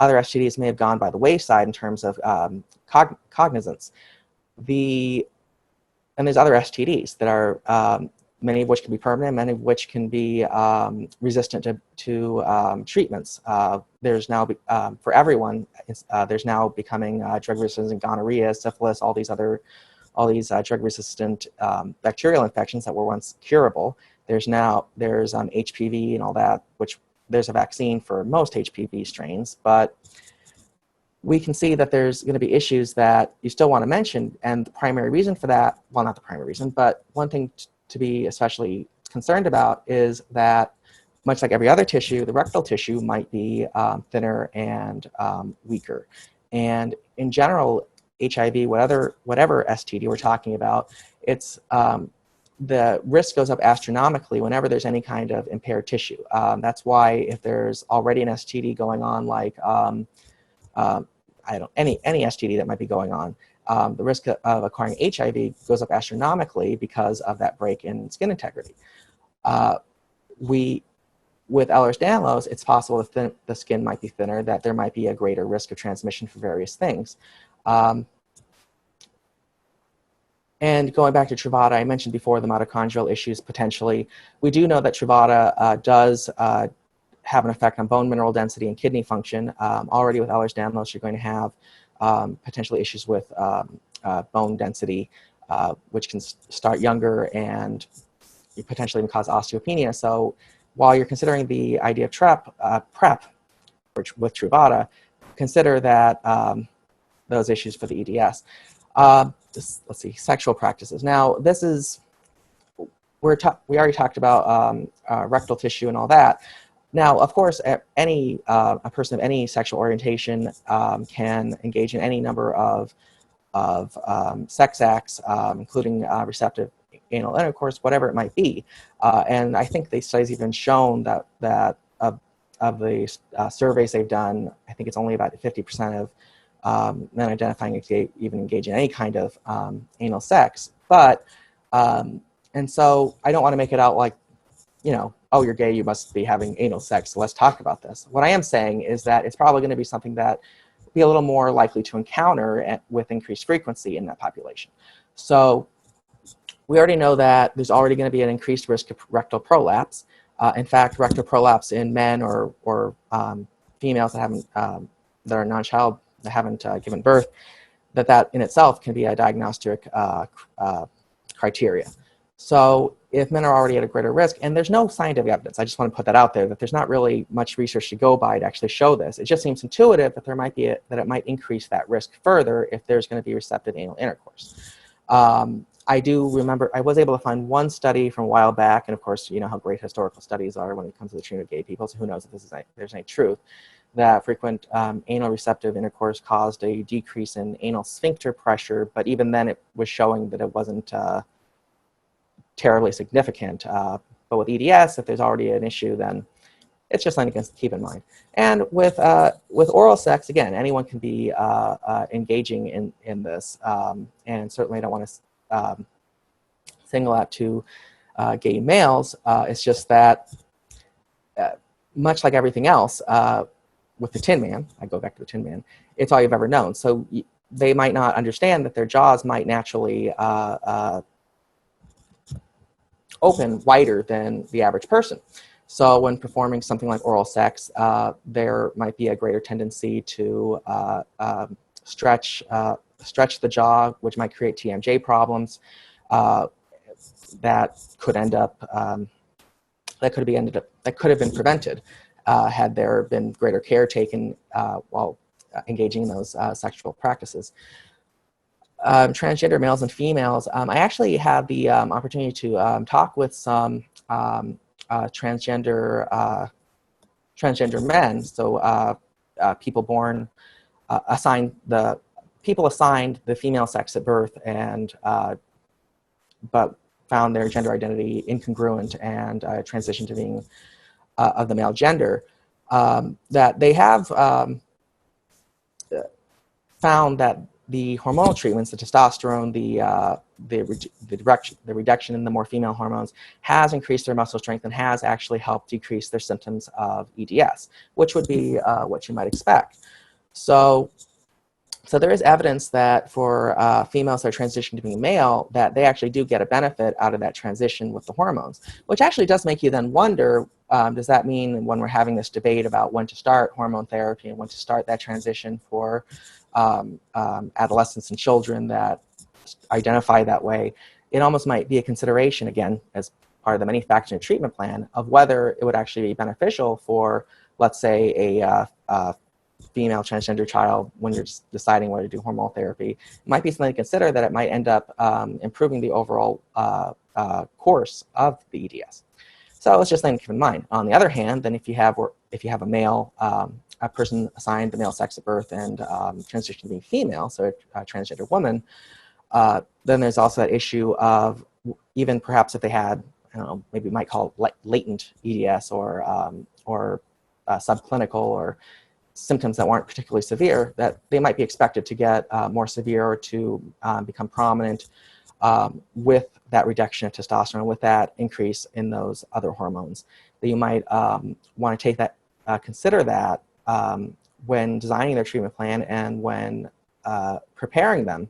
other STDs may have gone by the wayside in terms of cognizance. And there's other STDs that are, many of which can be permanent, many of which can be resistant to treatments. There's now, for everyone, there's now becoming drug-resistant gonorrhea, syphilis, all these drug-resistant bacterial infections that were once curable. There's HPV and all that, which there's a vaccine for most HPV strains, but we can see that there's going to be issues that you still want to mention, and the primary reason for that, well, not the primary reason, but one thing to be especially concerned about is that, much like every other tissue, the rectal tissue might be thinner and weaker. And in general, HIV, whatever STD we're talking about, it's the risk goes up astronomically whenever there's any kind of impaired tissue. That's why if there's already an STD going on, like any STD that might be going on, the risk of acquiring HIV goes up astronomically because of that break in skin integrity. With Ehlers-Danlos, it's possible that the skin might be thinner, that there might be a greater risk of transmission for various things. And going back to Truvada, I mentioned before the mitochondrial issues potentially. We do know that Truvada does have an effect on bone mineral density and kidney function. Already with Ehlers-Danlos, you're going to have potentially issues with bone density, which can start younger and potentially even cause osteopenia. So while you're considering the idea of PrEP with Truvada, consider that those issues for the EDS. Let's see, sexual practices. Now, this is, we already talked about rectal tissue and all that. Now, of course, a person of any sexual orientation can engage in any number of sex acts, including receptive anal intercourse, whatever it might be. And I think the studies even shown that of the surveys they've done, I think it's only about 50% of men identifying as gay even engage in any kind of anal sex. But, and so I don't want to make it out like, oh, you're gay, you must be having anal sex, so let's talk about this. What I am saying is that it's probably going to be something that will be a little more likely to encounter with increased frequency in that population. So we already know that there's already going to be an increased risk of rectal prolapse. In fact, rectal prolapse in men or females that haven't, that are non-child, that haven't given birth, that in itself can be a diagnostic criteria. So if men are already at a greater risk, and there's no scientific evidence, I just want to put that out there, that there's not really much research to go by to actually show this. It just seems intuitive that there might be that it might increase that risk further if there's going to be receptive anal intercourse. I do remember I was able to find one study from a while back, and of course, you know how great historical studies are when it comes to the treatment of gay people, so who knows if there's any truth, that frequent anal receptive intercourse caused a decrease in anal sphincter pressure, but even then it was showing that it wasn't terribly significant. But with EDS, if there's already an issue, then it's just something to keep in mind. And with oral sex, again, anyone can be engaging in this, and certainly I don't want to single out to gay males. It's just that much like everything else, with the Tin Man, I go back to the Tin Man, it's all you've ever known. So they might not understand that their jaws might naturally open wider than the average person. So when performing something like oral sex, there might be a greater tendency to stretch the jaw, which might create TMJ problems. That could end up that could have been prevented had there been greater care taken while engaging in those sexual practices. Transgender males and females, I actually had the opportunity to talk with some transgender men. So people born assigned the female sex at birth, and but found their gender identity incongruent and transitioned to being of the male gender. That they have found that the hormonal treatments, the testosterone, the reduction in the more female hormones, has increased their muscle strength and has actually helped decrease their symptoms of EDS, which would be what you might expect. So there is evidence that for females that are transitioning to being male, that they actually do get a benefit out of that transition with the hormones, which actually does make you then wonder, does that mean when we're having this debate about when to start hormone therapy and when to start that transition for adolescents and children that identify that way, it almost might be a consideration, again, as part of the many factors in a treatment plan, of whether it would actually be beneficial for, let's say, a female transgender child, when you're deciding whether to do hormonal therapy. It might be something to consider, that it might end up improving the overall course of the EDS. So it's just something to keep in mind. On the other hand, then if you have a male, a person assigned the male sex at birth and transitioned to being female, so a transgender woman, then there's also that issue of, even perhaps if they had, I don't know, maybe you might call it latent EDS or subclinical, or symptoms that weren't particularly severe, that they might be expected to get more severe or to become prominent with that reduction of testosterone, with that increase in those other hormones. That you might want to take that, consider that when designing their treatment plan and when preparing them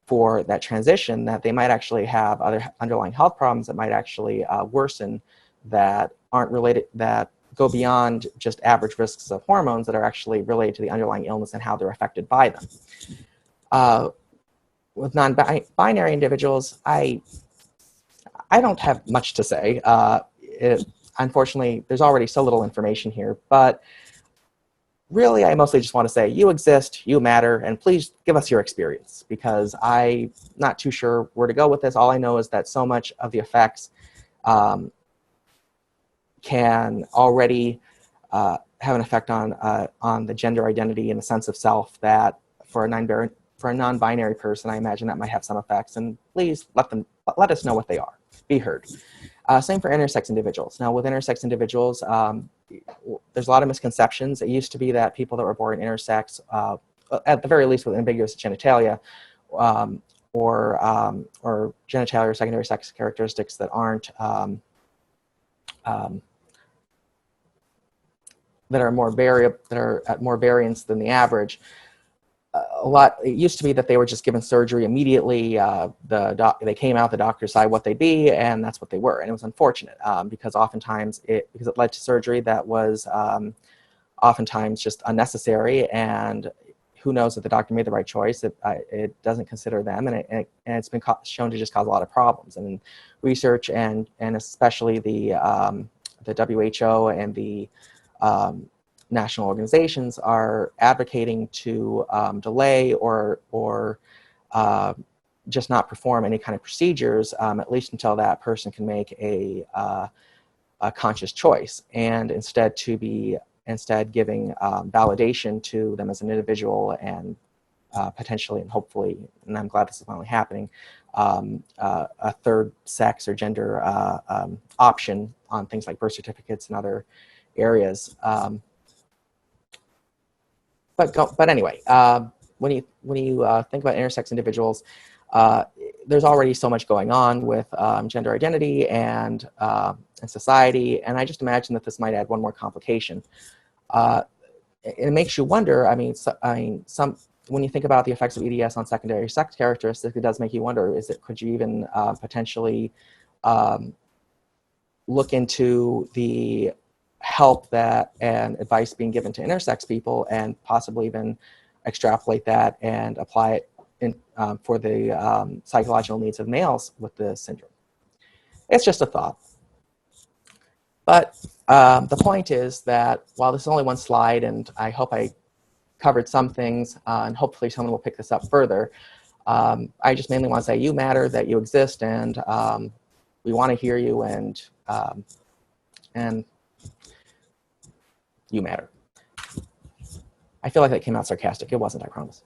for that transition, that they might actually have other underlying health problems that might actually worsen, that aren't related, that go beyond just average risks of hormones, that are actually related to the underlying illness and how they're affected by them. With non-binary individuals, I don't have much to say. Unfortunately, there's already so little information here, but really, I mostly just want to say, you exist, you matter, and please give us your experience, because I'm not too sure where to go with this. All I know is that so much of the effects can already have an effect on the gender identity and the sense of self, that for a non-binary person, I imagine that might have some effects, and please let us know what they are. Be heard. Same for intersex individuals. Now, with intersex individuals, there's a lot of misconceptions. It used to be that people that were born intersex, at the very least with ambiguous genitalia, or genitalia or secondary sex characteristics that aren't that are at more variance than the average. It used to be that they were just given surgery immediately. They came out, the doctor decided what they'd be, and that's what they were. And it was unfortunate because oftentimes it led to surgery that was oftentimes just unnecessary, and who knows that the doctor made the right choice. It doesn't consider them, and it's been shown to just cause a lot of problems. And research and especially the WHO and the national organizations are advocating to delay or just not perform any kind of procedures, at least until that person can make a conscious choice, and instead giving validation to them as an individual, and potentially and hopefully, and I'm glad this is finally happening, a third sex or gender option on things like birth certificates and other areas. But anyway, when you think about intersex individuals, there's already so much going on with gender identity and society, and I just imagine that this might add one more complication. It makes you wonder. When you think about the effects of EDS on secondary sex characteristics, it does make you wonder: could you even potentially look into the help that and advice being given to intersex people, and possibly even extrapolate that and apply it for the psychological needs of males with the syndrome? It's just a thought. But the point is that while this is only one slide, and I hope I covered some things, and hopefully someone will pick this up further, I just mainly want to say you matter, that you exist, and we want to hear you, and you matter. I feel like that came out sarcastic. It wasn't, I promise.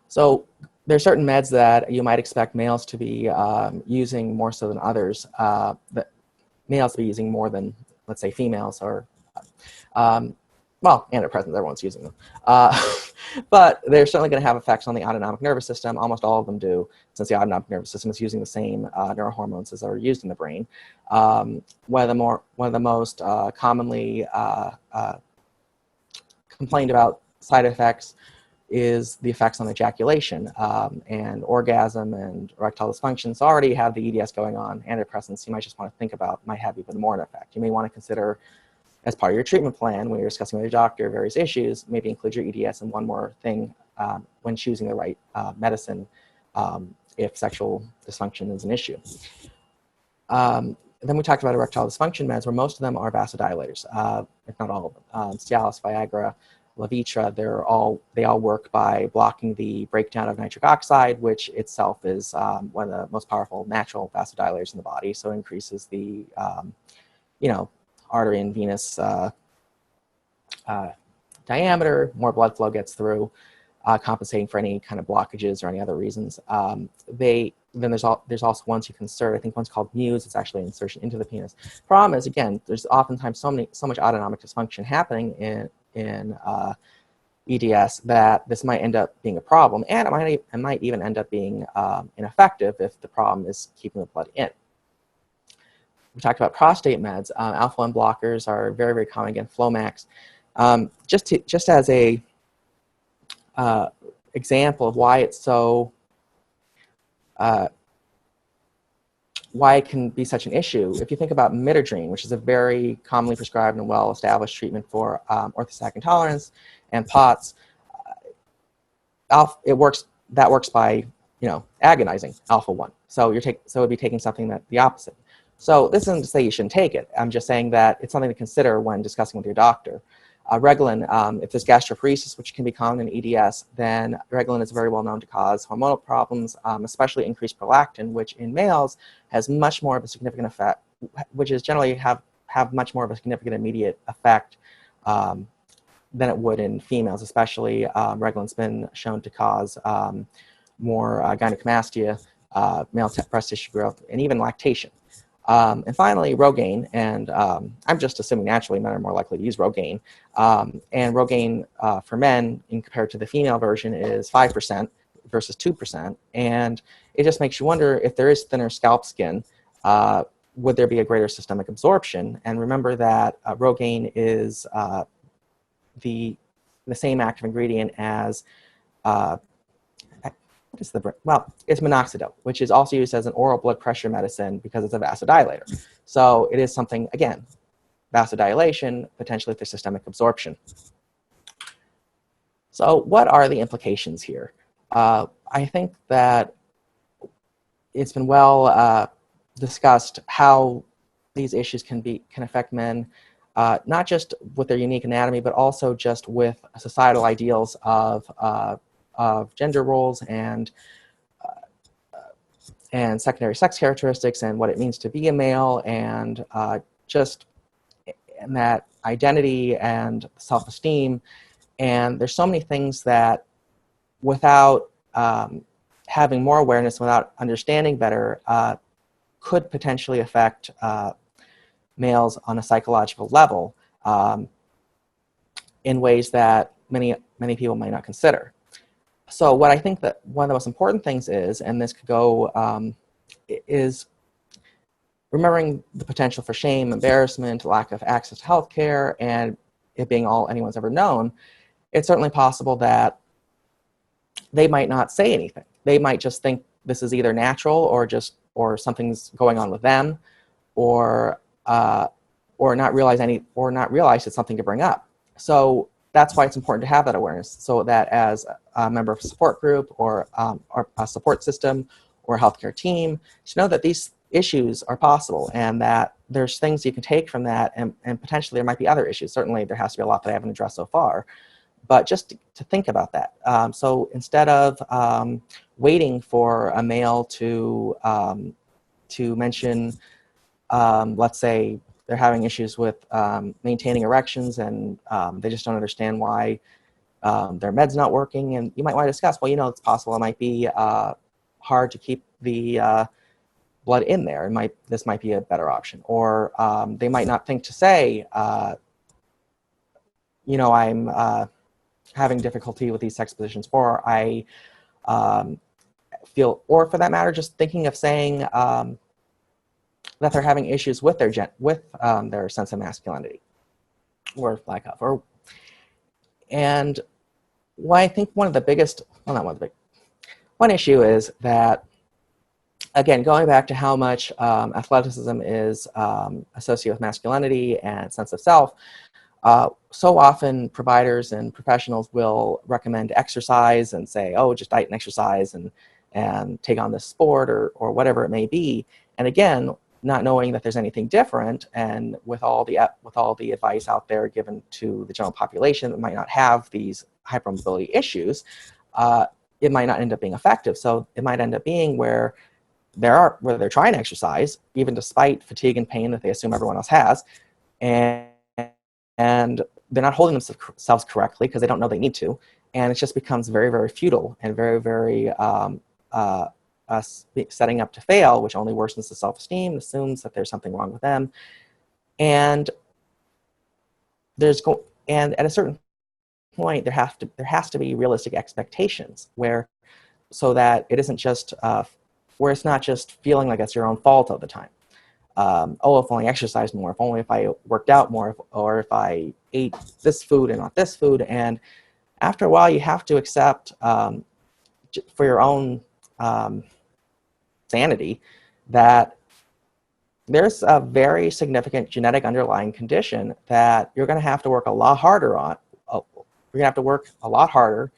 So there are certain meds that you might expect males to be using more so than others, that males to be using more than, let's say, females, or, well, antidepressants, everyone's using them. But they're certainly going to have effects on the autonomic nervous system. Almost all of them do, since the autonomic nervous system is using the same neurohormones as are used in the brain. One of the most commonly complained about side effects is the effects on ejaculation and orgasm and erectile dysfunction. So already you have the EDS going on. Antidepressants, you might just want to think about, might have even more an effect. You may want to consider, as part of your treatment plan, when you're discussing with your doctor various issues, maybe include your EDS and one more thing when choosing the right medicine if sexual dysfunction is an issue. Then we talked about erectile dysfunction meds, where most of them are vasodilators, if not all of them. Cialis, Viagra, Levitra, they all work by blocking the breakdown of nitric oxide, which itself is one of the most powerful natural vasodilators in the body. So it increases the, artery and venous diameter, more blood flow gets through, compensating for any kind of blockages or any other reasons. Then there's also ones you can insert. I think one's called Muse. It's actually an insertion into the penis. Problem is, again, there's oftentimes so much autonomic dysfunction happening in EDS that this might end up being a problem, and it might even end up being ineffective if the problem is keeping the blood in. We talked about prostate meds. Alpha-1 blockers are very, very common. Again, Flomax. Just as a example of why it's so, why it can be such an issue. If you think about midodrine, which is a very commonly prescribed and well-established treatment for orthostatic intolerance and POTS, that works by agonizing alpha-1. So it would be taking something that the opposite. So this isn't to say you shouldn't take it. I'm just saying that it's something to consider when discussing with your doctor. Reglan, if there's gastroparesis, which can be common in EDS, then Reglan is very well known to cause hormonal problems, especially increased prolactin, which in males has much more of a significant effect, which is generally have much more of a significant immediate effect than it would in females, especially Reglan's been shown to cause more gynecomastia, male breast tissue growth, and even lactation. And finally, Rogaine, and I'm just assuming naturally men are more likely to use Rogaine. And Rogaine for men, in compared to the female version, is 5% versus 2%. And it just makes you wonder, if there is thinner scalp skin, would there be a greater systemic absorption? And remember that Rogaine is the same active ingredient as it's minoxidil, which is also used as an oral blood pressure medicine because it's a vasodilator. So it is something, again, vasodilation, potentially for systemic absorption. So what are the implications here? I think that it's been well discussed how these issues can affect men, not just with their unique anatomy, but also just with societal ideals of gender roles and secondary sex characteristics and what it means to be a male, and just in that identity and self-esteem. And there's so many things that without having more awareness, without understanding better, could potentially affect males on a psychological level in ways that many people might not consider. So what I think that one of the most important things is, and this could go, is remembering the potential for shame, embarrassment, lack of access to healthcare, and it being all anyone's ever known. It's certainly possible that they might not say anything. They might just think this is either natural or something's going on with them, or not realize it's something to bring up. So that's why it's important to have that awareness, so that as a member of a support group or a support system or a healthcare team, to know that these issues are possible and that there's things you can take from that, and potentially there might be other issues. Certainly there has to be a lot that I haven't addressed so far, but just to think about that. So instead of waiting for a male to mention, let's say they're having issues with maintaining erections, and they just don't understand why their med's not working, and you might want to discuss, well, it's possible it might be hard to keep the blood in there. This might be a better option. Or they might not think to say, I'm having difficulty with these sex positions, or I feel, or for that matter, just thinking of saying that they're having issues with their sense of masculinity, or lack of. And what I think one issue is that, again, going back to how much athleticism is associated with masculinity and sense of self, so often providers and professionals will recommend exercise and say, oh, just diet and exercise and take on this sport or whatever it may be. And again, not knowing that there's anything different, and with all the advice out there given to the general population that might not have these hypermobility issues, it might not end up being effective. So it might end up being where they're trying to exercise, even despite fatigue and pain that they assume everyone else has, and they're not holding themselves correctly because they don't know they need to, and it just becomes very, very futile and very, very setting up to fail, which only worsens the self-esteem, assumes that there's something wrong with them, and at a certain point there has to be realistic expectations so that it isn't just where it's not just feeling like it's your own fault all the time. If only I exercised more, if I worked out more, or if I ate this food and not this food. And after a while, you have to accept, for your own sanity, that there's a very significant genetic underlying condition that you're going to have to work a lot harder on. You're going to have to work a lot harder,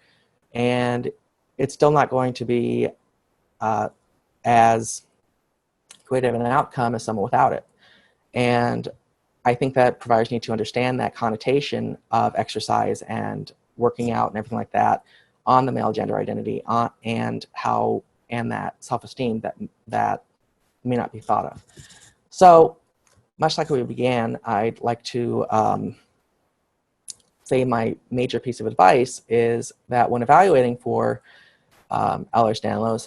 and it's still not going to be as great of an outcome as someone without it. And I think that providers need to understand that connotation of exercise and working out and everything like that on the male gender identity, and that self-esteem that may not be thought of. So much like we began, I'd like to say my major piece of advice is that when evaluating for Ehlers-Danlos,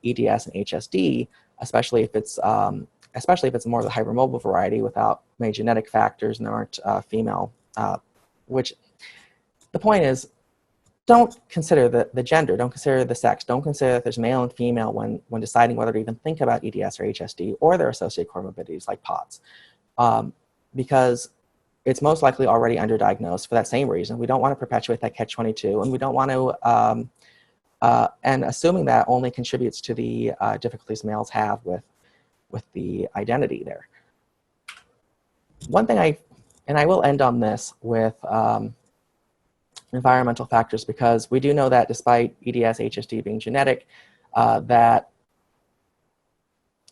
EDS, and HSD, especially if it's more of the hypermobile variety without many genetic factors and there aren't female, which the point is, don't consider the gender, don't consider the sex, don't consider that there's male and female when deciding whether to even think about EDS or HSD or their associated comorbidities like POTS, because it's most likely already underdiagnosed for that same reason. We don't want to perpetuate that catch-22, and we don't want to, and assuming that only contributes to the difficulties males have with the identity there. One thing I will end on this with environmental factors, because we do know that despite EDS, HSD being genetic, that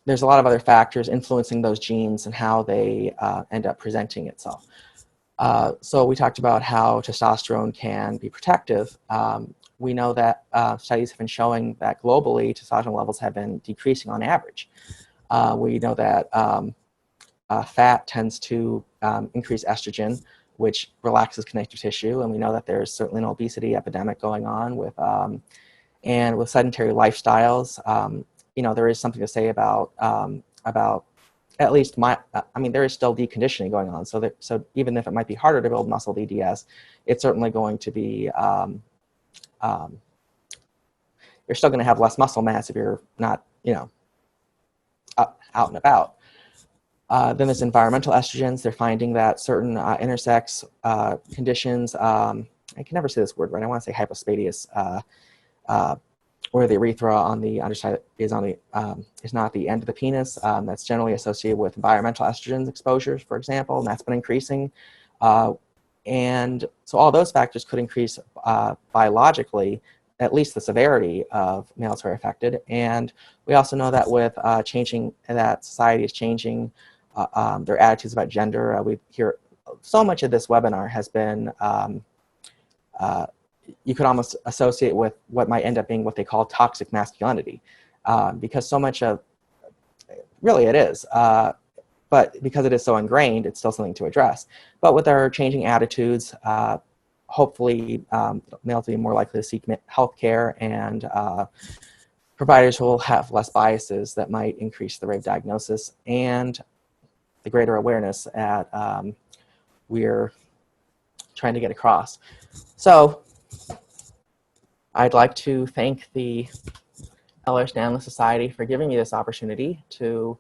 there's a lot of other factors influencing those genes and how they end up presenting itself. So we talked about how testosterone can be protective. We know that studies have been showing that globally testosterone levels have been decreasing on average. We know that fat tends to increase estrogen, which relaxes connective tissue, and we know that there's certainly an obesity epidemic going on with, and with sedentary lifestyles. You know, there is something to say about at least I mean, there is still deconditioning going on. So even if it might be harder to build muscle with EDS, it's certainly going to be, you're still going to have less muscle mass if you're not, you know, out and about. Then there's environmental estrogens. They're finding that certain intersex conditions, I can never say this word right. I want to say hypospadias, where the urethra on the underside is not the end of the penis. That's generally associated with environmental estrogen exposures, for example, and that's been increasing. And so all those factors could increase biologically, at least the severity of males who are affected. And we also know that with that society is changing their attitudes about gender. We hear so much of this webinar has been you could almost associate with what might end up being what they call toxic masculinity, because so much of, really it is, but because it is so ingrained, it's still something to address. But with our changing attitudes, hopefully males will be more likely to seek health care, and providers will have less biases that might increase the rate of diagnosis and the greater awareness that we're trying to get across. So I'd like to thank the Ehlers-Danlos Society for giving me this opportunity to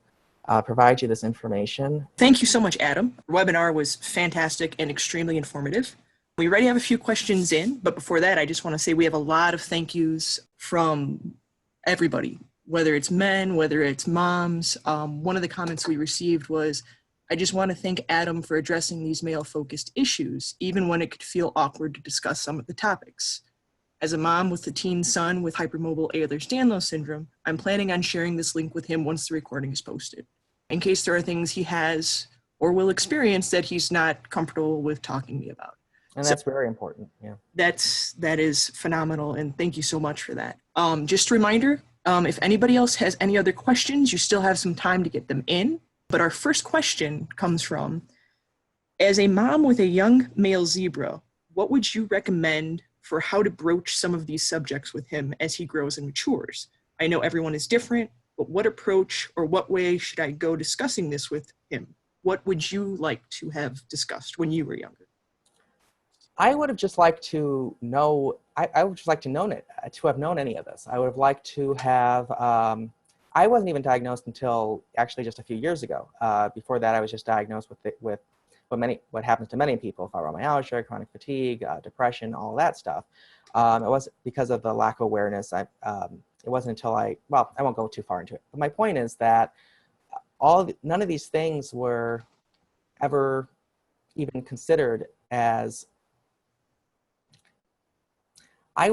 provide you this information. Thank you so much, Adam. Our webinar was fantastic and extremely informative. We already have a few questions in, but before that, I just want to say we have a lot of thank yous from everybody, whether it's men, whether it's moms. One of the comments we received was, I just want to thank Adam for addressing these male-focused issues, even when it could feel awkward to discuss some of the topics. As a mom with a teen son with hypermobile Ehlers-Danlos syndrome, I'm planning on sharing this link with him once the recording is posted, in case there are things he has or will experience that he's not comfortable with talking to me about. And that's very important, yeah. That is phenomenal, and thank you so much for that. Just a reminder, if anybody else has any other questions, you still have some time to get them in. But our first question comes from, as a mom with a young male zebra, what would you recommend for how to broach some of these subjects with him as he grows and matures? I know everyone is different, but what approach or what way should I go discussing this with him? What would you like to have discussed when you were younger? I would have just liked to know, I would just like to have known any of this. I would have liked to have, I wasn't even diagnosed until actually just a few years ago. Before that, I was just diagnosed with what happens to many people: fibromyalgia, chronic fatigue, depression, all that stuff. It was because of the lack of awareness. It wasn't until I won't go too far into it. But my point is that none of these things were ever even considered as, I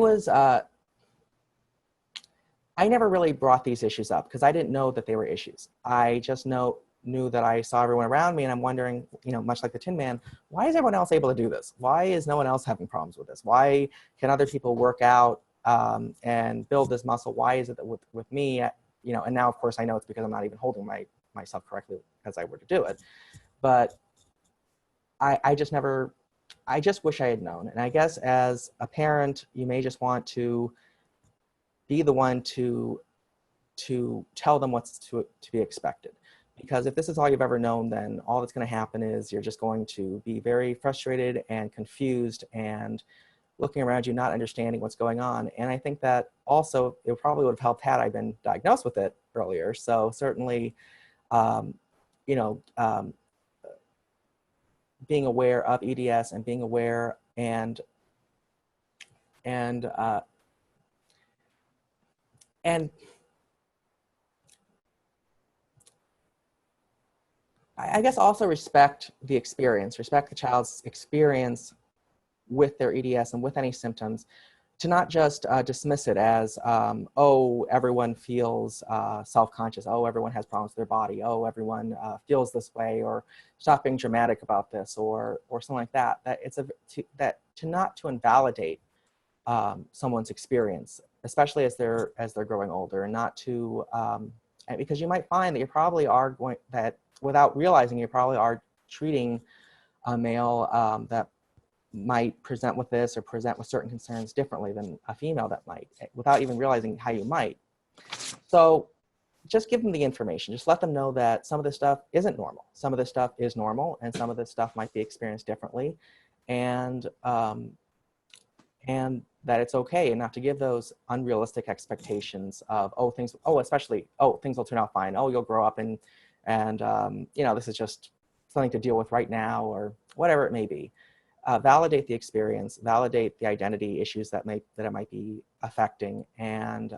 never really brought these issues up because I didn't know that they were issues. I just knew that I saw everyone around me, and I'm wondering, much like the Tin Man, why is everyone else able to do this? Why is no one else having problems with this? Why can other people work out and build this muscle? Why is it that with me, and now of course I know it's because I'm not even holding myself correctly as I were to do it. But I just wish I had known. And I guess as a parent, you may just want to be the one to tell them what's to be expected. Because if this is all you've ever known, then all that's going to happen is you're just going to be very frustrated and confused and looking around you, not understanding what's going on. And I think that also it probably would have helped had I been diagnosed with it earlier. So certainly, being aware of EDS and being aware and I guess also respect the child's experience with their EDS and with any symptoms, to not just dismiss it as, oh, everyone feels self-conscious, oh, everyone has problems with their body, oh, everyone feels this way, or stop being dramatic about this, or something like that. To not invalidate someone's experience, especially as they're growing older, and not to, because you might find that you probably are without realizing, you probably are treating a male that might present with this or present with certain concerns differently than a female that might, without even realizing how you might. So just give them the information. Just let them know that some of this stuff isn't normal. Some of this stuff is normal, and some of this stuff might be experienced differently, and that it's okay, and not to give those unrealistic expectations of, things will turn out fine. Oh, you'll grow up and this is just something to deal with right now, or whatever it may be. Validate the experience, validate the identity issues that it might be affecting, and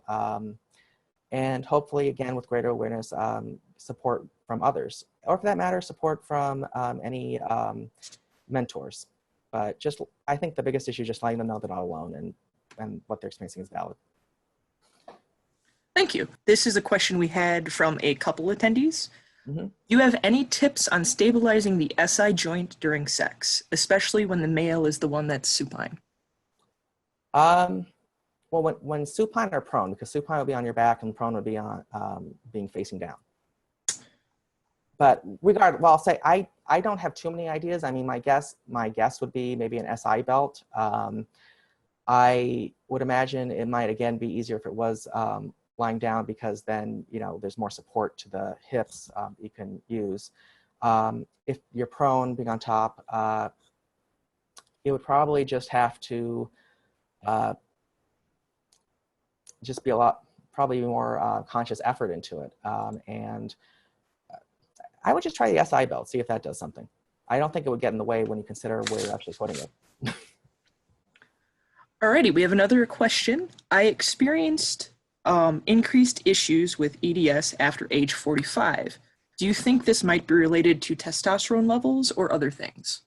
hopefully, again, with greater awareness, support from others, or for that matter, support from any mentors. But I think the biggest issue is just letting them know they're not alone, and what they're experiencing is valid. Thank you. This is a question we had from a couple attendees. Mm-hmm. Do you have any tips on stabilizing the SI joint during sex, especially when the male is the one that's supine? Well, when supine or prone, because supine would be on your back and prone would be on being facing down. But I'll say I don't have too many ideas. I mean, my guess would be maybe an SI belt. I would imagine it might again be easier if it was lying down, because then there's more support to the hips you can use. If you're prone, being on top, it would probably just have to just be probably more conscious effort into it, and I would just try the SI belt, see if that does something. I don't think it would get in the way when you consider where you're actually putting it. Alrighty, we have another question. I experienced increased issues with EDS after age 45. Do you think this might be related to testosterone levels or other things?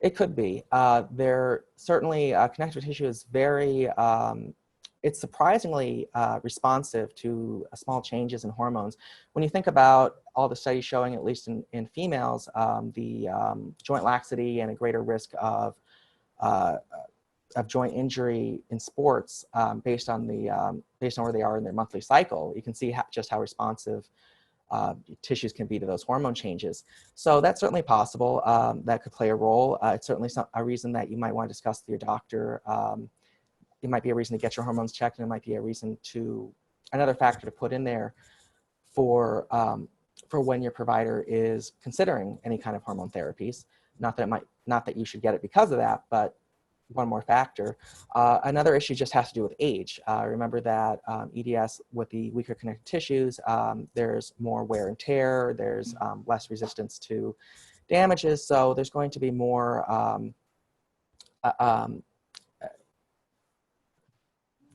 It could be. There certainly, connective tissue is very, it's surprisingly responsive to small changes in hormones. When you think about all the studies showing, at least in females, the joint laxity and a greater risk of joint injury in sports based on where they are in their monthly cycle, you can see just how responsive tissues can be to those hormone changes. So that's certainly possible. That could play a role. It's certainly a reason that you might want to discuss with your doctor. It might be a reason to get your hormones checked, and it might be a reason another factor to put in there for when your provider is considering any kind of hormone therapies. Not that you should get it because of that, but one more factor. Another issue just has to do with age. Remember that EDS, with the weaker connective tissues, there's more wear and tear, there's less resistance to damages, so there's going to be more,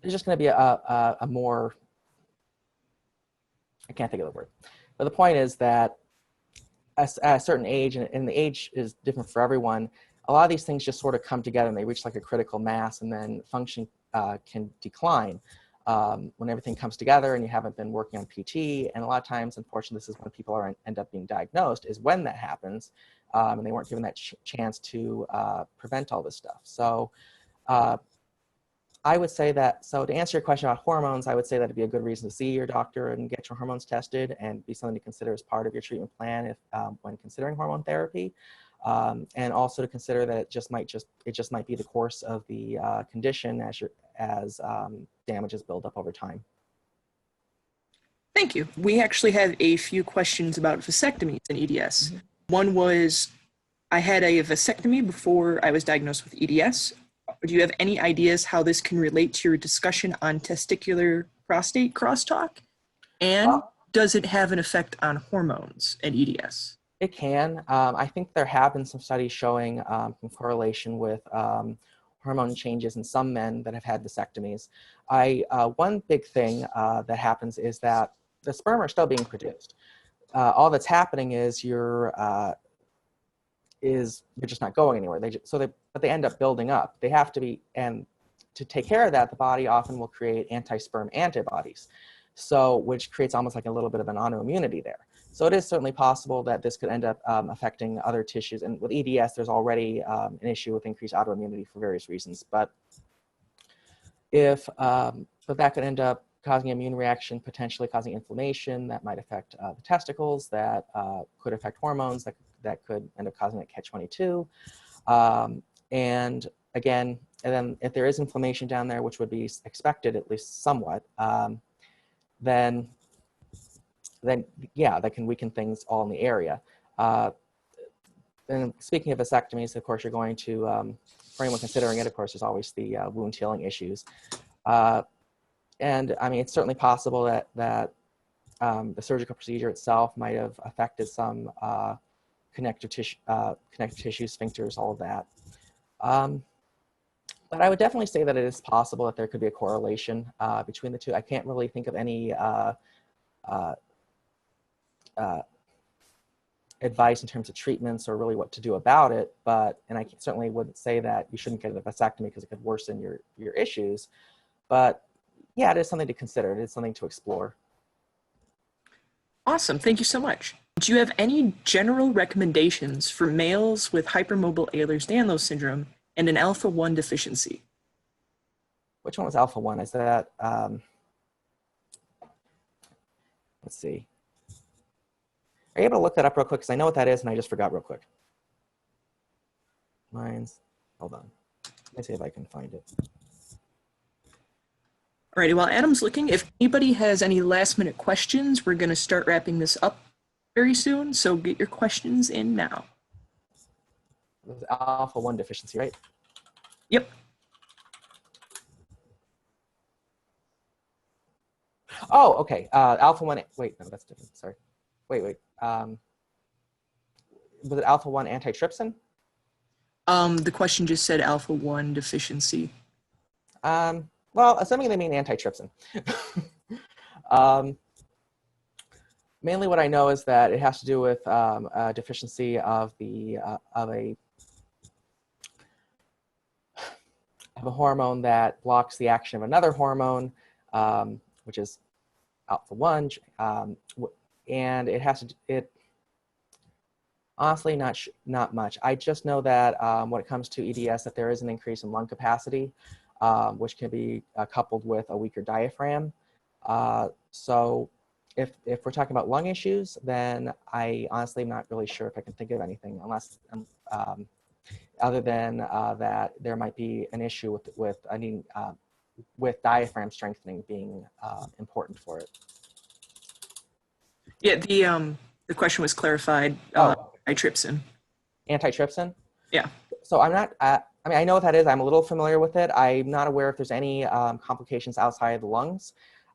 there's just going to be a more, I can't think of the word, but the point is that at a certain age, and the age is different for everyone, a lot of these things just sort of come together and they reach like a critical mass, and then function can decline when everything comes together and you haven't been working on PT. And a lot of times, unfortunately, this is when people end up being diagnosed, is when that happens, and they weren't given that chance to prevent all this stuff. So I would say that, so to answer your question about hormones, I would say that it'd be a good reason to see your doctor and get your hormones tested, and be something to consider as part of your treatment plan when considering hormone therapy. And also to consider that it just might be the course of the condition as damages build up over time. Thank you. We actually have a few questions about vasectomies and EDS. Mm-hmm. One was, I had a vasectomy before I was diagnosed with EDS. Do you have any ideas how this can relate to your discussion on testicular prostate crosstalk? And does it have an effect on hormones and EDS? It can. I think there have been some studies showing some correlation with hormone changes in some men that have had vasectomies. One big thing that happens is that the sperm are still being produced. All that's happening is they're just not going anywhere. But they end up building up. They have to be, and to take care of that, the body often will create anti-sperm antibodies, so which creates almost like a little bit of an autoimmunity there. So it is certainly possible that this could end up affecting other tissues. And with EDS, there's already an issue with increased autoimmunity for various reasons. But but that could end up causing immune reaction, potentially causing inflammation that might affect the testicles, that could affect hormones, that could end up causing a catch-22. And again, and then if there is inflammation down there, which would be expected at least somewhat, then yeah, that can weaken things all in the area. And speaking of vasectomies, of course, you're going to, for anyone considering it, of course, there's always the wound healing issues. And I mean, it's certainly possible that the surgical procedure itself might have affected some connective tissue, sphincters, all of that. But I would definitely say that it is possible that there could be a correlation between the two. I can't really think of any advice in terms of treatments or really what to do about it, and I certainly wouldn't say that you shouldn't get a vasectomy because it could worsen your issues. But yeah, it is something to consider. It is something to explore. Awesome, thank you so much. Do you have any general recommendations for males with hypermobile Ehlers-Danlos syndrome and an alpha-1 deficiency? Which one was alpha-1? Is that, let's see. Are you able to look that up real quick? Because I know what that is and I just forgot real quick. Hold on. Let me see if I can find it. Alrighty, while Adam's looking, if anybody has any last minute questions, we're gonna start wrapping this up very soon, so get your questions in now. It was alpha-1 deficiency, right? Yep. Oh, okay. Alpha-1, wait, no, that's different, sorry. Wait. Was it alpha-1 antitrypsin? The question just said alpha-1 deficiency. Well, assuming they mean antitrypsin. Mainly what I know is that it has to do with a deficiency of a hormone that blocks the action of another hormone, which is alpha-1, and honestly, not much. I just know that when it comes to EDS, that there is an increase in lung capacity, which can be coupled with a weaker diaphragm. So if we're talking about lung issues, then I honestly am not really sure if I can think of anything, unless other than that there might be an issue with diaphragm strengthening being important for it. Yeah, the question was clarified. Antitrypsin. Antitrypsin? Yeah. So I'm not, I mean, I know what that is. I'm a little familiar with it. I'm not aware if there's any complications outside of the lungs.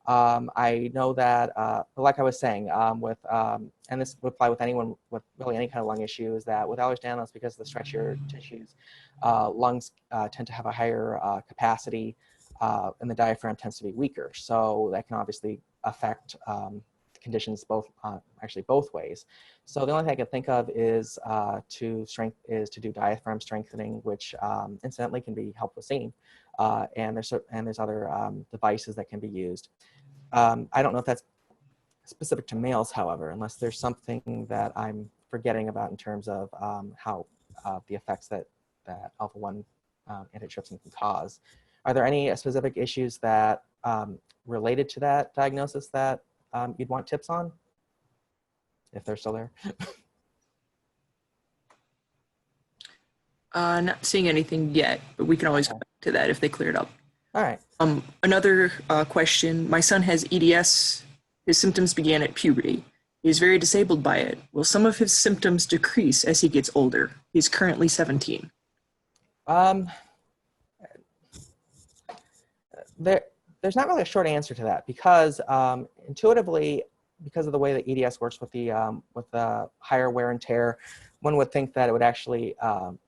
I know that, like I was saying, and this would apply with anyone with really any kind of lung issue, is that with Ehlers-Danlos, because of the stretchier tissues, lungs tend to have a higher capacity, and the diaphragm tends to be weaker. So that can obviously affect conditions actually both ways. So the only thing I can think of is to do diaphragm strengthening, which incidentally can be helped with singing, and there's other devices that can be used. I don't know if that's specific to males, however, unless there's something that I'm forgetting about in terms of how the effects that alpha-1 antitrypsin can cause. Are there any specific issues that related to that diagnosis that you'd want tips on, if they're still there? Not seeing anything yet, but we can always go back to that if they clear it up. All right. Another question. My son has EDS. His symptoms began at puberty. He is very disabled by it. Will some of his symptoms decrease as he gets older? He's currently 17. There's not really a short answer to that, because intuitively, because of the way that EDS works with the higher wear and tear, one would think that it would actually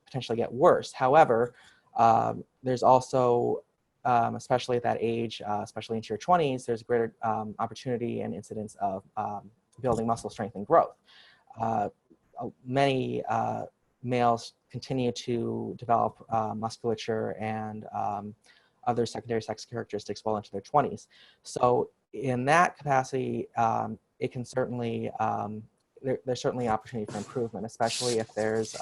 potentially get worse. However, there's also, especially at that age, especially into your 20s, there's greater opportunity and incidence of building muscle strength and growth. Many males continue to develop musculature and other secondary sex characteristics well into their 20s. So in that capacity, it can certainly, there's certainly opportunity for improvement, especially if there's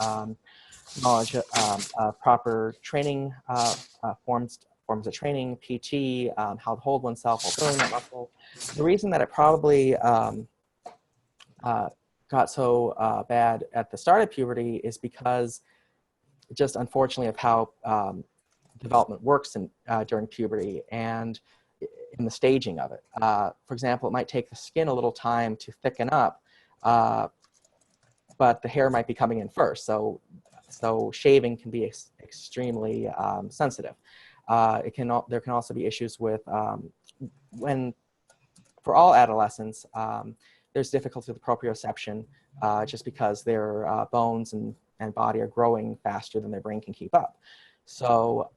knowledge of proper training forms of training, PT, how to hold oneself while building that muscle. The reason that it probably got so bad at the start of puberty is because just unfortunately of how development works during puberty and in the staging of it. For example, it might take the skin a little time to thicken up, but the hair might be coming in first. So shaving can be extremely sensitive. There can also be issues with for all adolescents, there's difficulty with proprioception just because their bones and body are growing faster than their brain can keep up. So,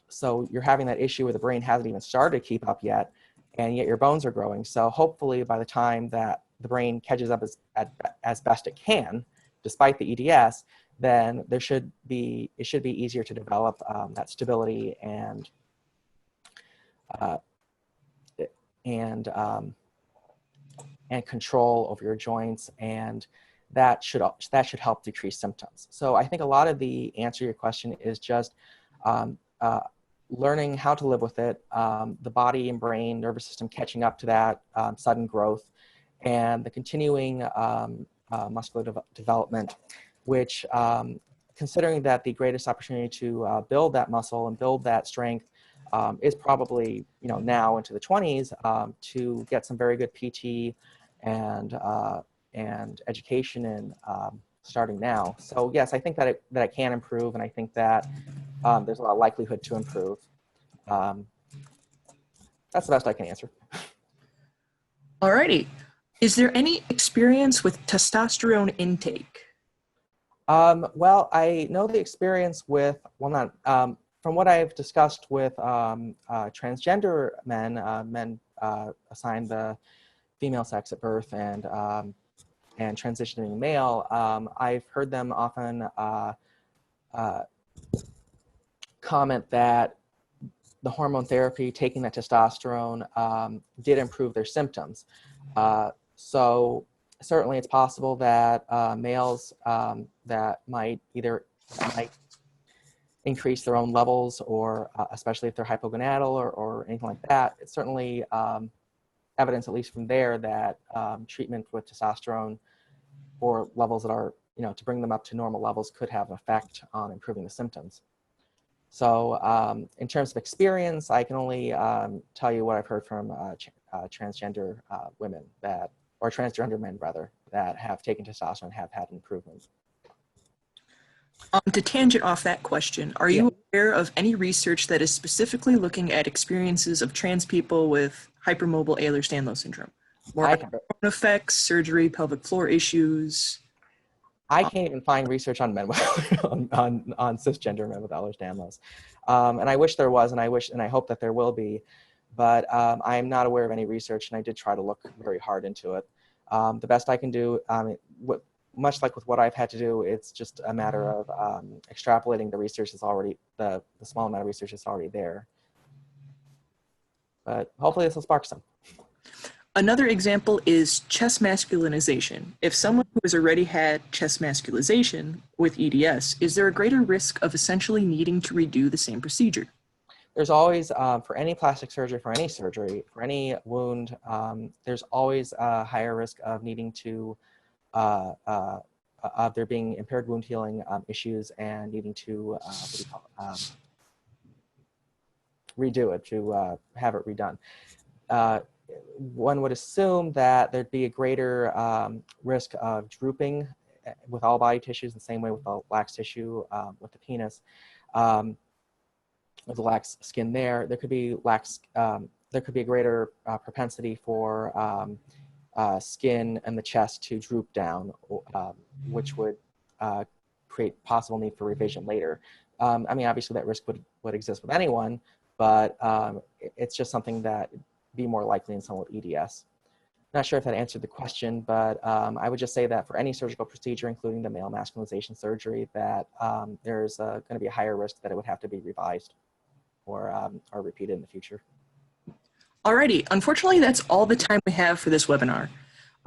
so you're having that issue where the brain hasn't even started to keep up yet, and yet your bones are growing. So hopefully by the time that the brain catches up as best it can, despite the EDS, then it should be easier to develop that stability and control over your joints, and that should help decrease symptoms. So I think a lot of the answer to your question is just learning how to live with it, the body and brain, nervous system catching up to that sudden growth, and the continuing muscular development, which considering that the greatest opportunity to build that muscle and build that strength is probably now into the 20s, to get some very good PT and education and starting now. So yes, I think that it can improve, and I think that there's a lot of likelihood to improve. That's the best I can answer. Alrighty. Is there any experience with testosterone intake? Well, I know the experience with, well, not, from what I've discussed with transgender men, men assigned the female sex at birth and transitioning male, I've heard them often comment that the hormone therapy, taking that testosterone, did improve their symptoms. So certainly it's possible that males that might increase their own levels, or especially if they're hypogonadal or anything like that, it's certainly evidence, at least from there, that treatment with testosterone or levels that are, to bring them up to normal levels could have an effect on improving the symptoms. So in terms of experience, I can only tell you what I've heard from transgender women or transgender men rather, that have taken testosterone and have had improvements. To tangent off that question, are you aware of any research that is specifically looking at experiences of trans people with hypermobile Ehlers-Danlos syndrome? More hormone effects, surgery, pelvic floor issues? I can't even find research on men with, on cisgender men with Ehlers-Danlos, and I wish there was, and I hope that there will be, but I am not aware of any research, and I did try to look very hard into it. The best I can do, much like with what I've had to do, it's just a matter of extrapolating the research that's already, the small amount of research that's already there. But hopefully this will spark some. Another example is chest masculinization. If someone who has already had chest masculization with EDS, is there a greater risk of essentially needing to redo the same procedure? There's always, for any plastic surgery, for any wound, there's always a higher risk of needing to, of there being impaired wound healing issues and needing to, redo it, to have it redone. One would assume that there'd be a greater risk of drooping with all body tissues, the same way with the lax tissue with the penis. With the lax skin there could be a greater propensity for skin and the chest to droop down, which would create possible need for revision later. I mean, obviously that risk would exist with anyone, but it's just something that be more likely in someone with EDS. Not sure if that answered the question, but I would just say that for any surgical procedure, including the male masculinization surgery, that there's going to be a higher risk that it would have to be revised or repeated in the future. Alrighty, unfortunately, that's all the time we have for this webinar.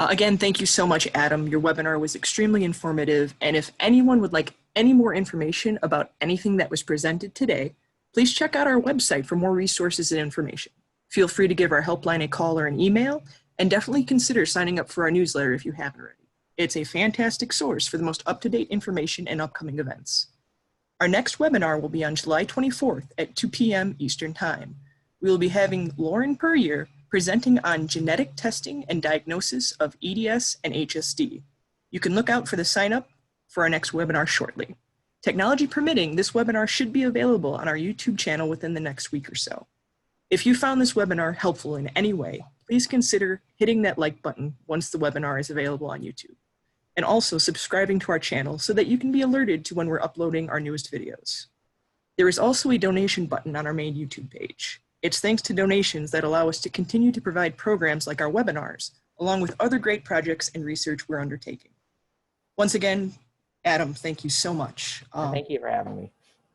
Again, thank you so much, Adam. Your webinar was extremely informative, and if anyone would like any more information about anything that was presented today, please check out our website for more resources and information. Feel free to give our helpline a call or an email, and definitely consider signing up for our newsletter if you haven't already. It's a fantastic source for the most up-to-date information and upcoming events. Our next webinar will be on July 24th at 2 p.m. Eastern Time. We will be having Lauren Puryear presenting on genetic testing and diagnosis of EDS and HSD. You can look out for the sign up for our next webinar shortly. Technology permitting, this webinar should be available on our YouTube channel within the next week or so. If you found this webinar helpful in any way, please consider hitting that like button once the webinar is available on YouTube, and also subscribing to our channel so that you can be alerted to when we're uploading our newest videos. There is also a donation button on our main YouTube page. It's thanks to donations that allow us to continue to provide programs like our webinars, along with other great projects and research we're undertaking. Once again, Adam, thank you so much. Thank you for having me.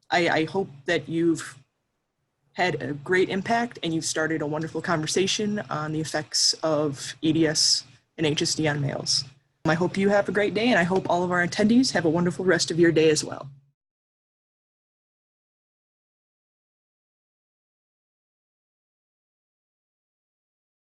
I hope that you've had a great impact and you've started a wonderful conversation on the effects of EDS and HSD on males. I hope you have a great day, and I hope all of our attendees have a wonderful rest of your day as well.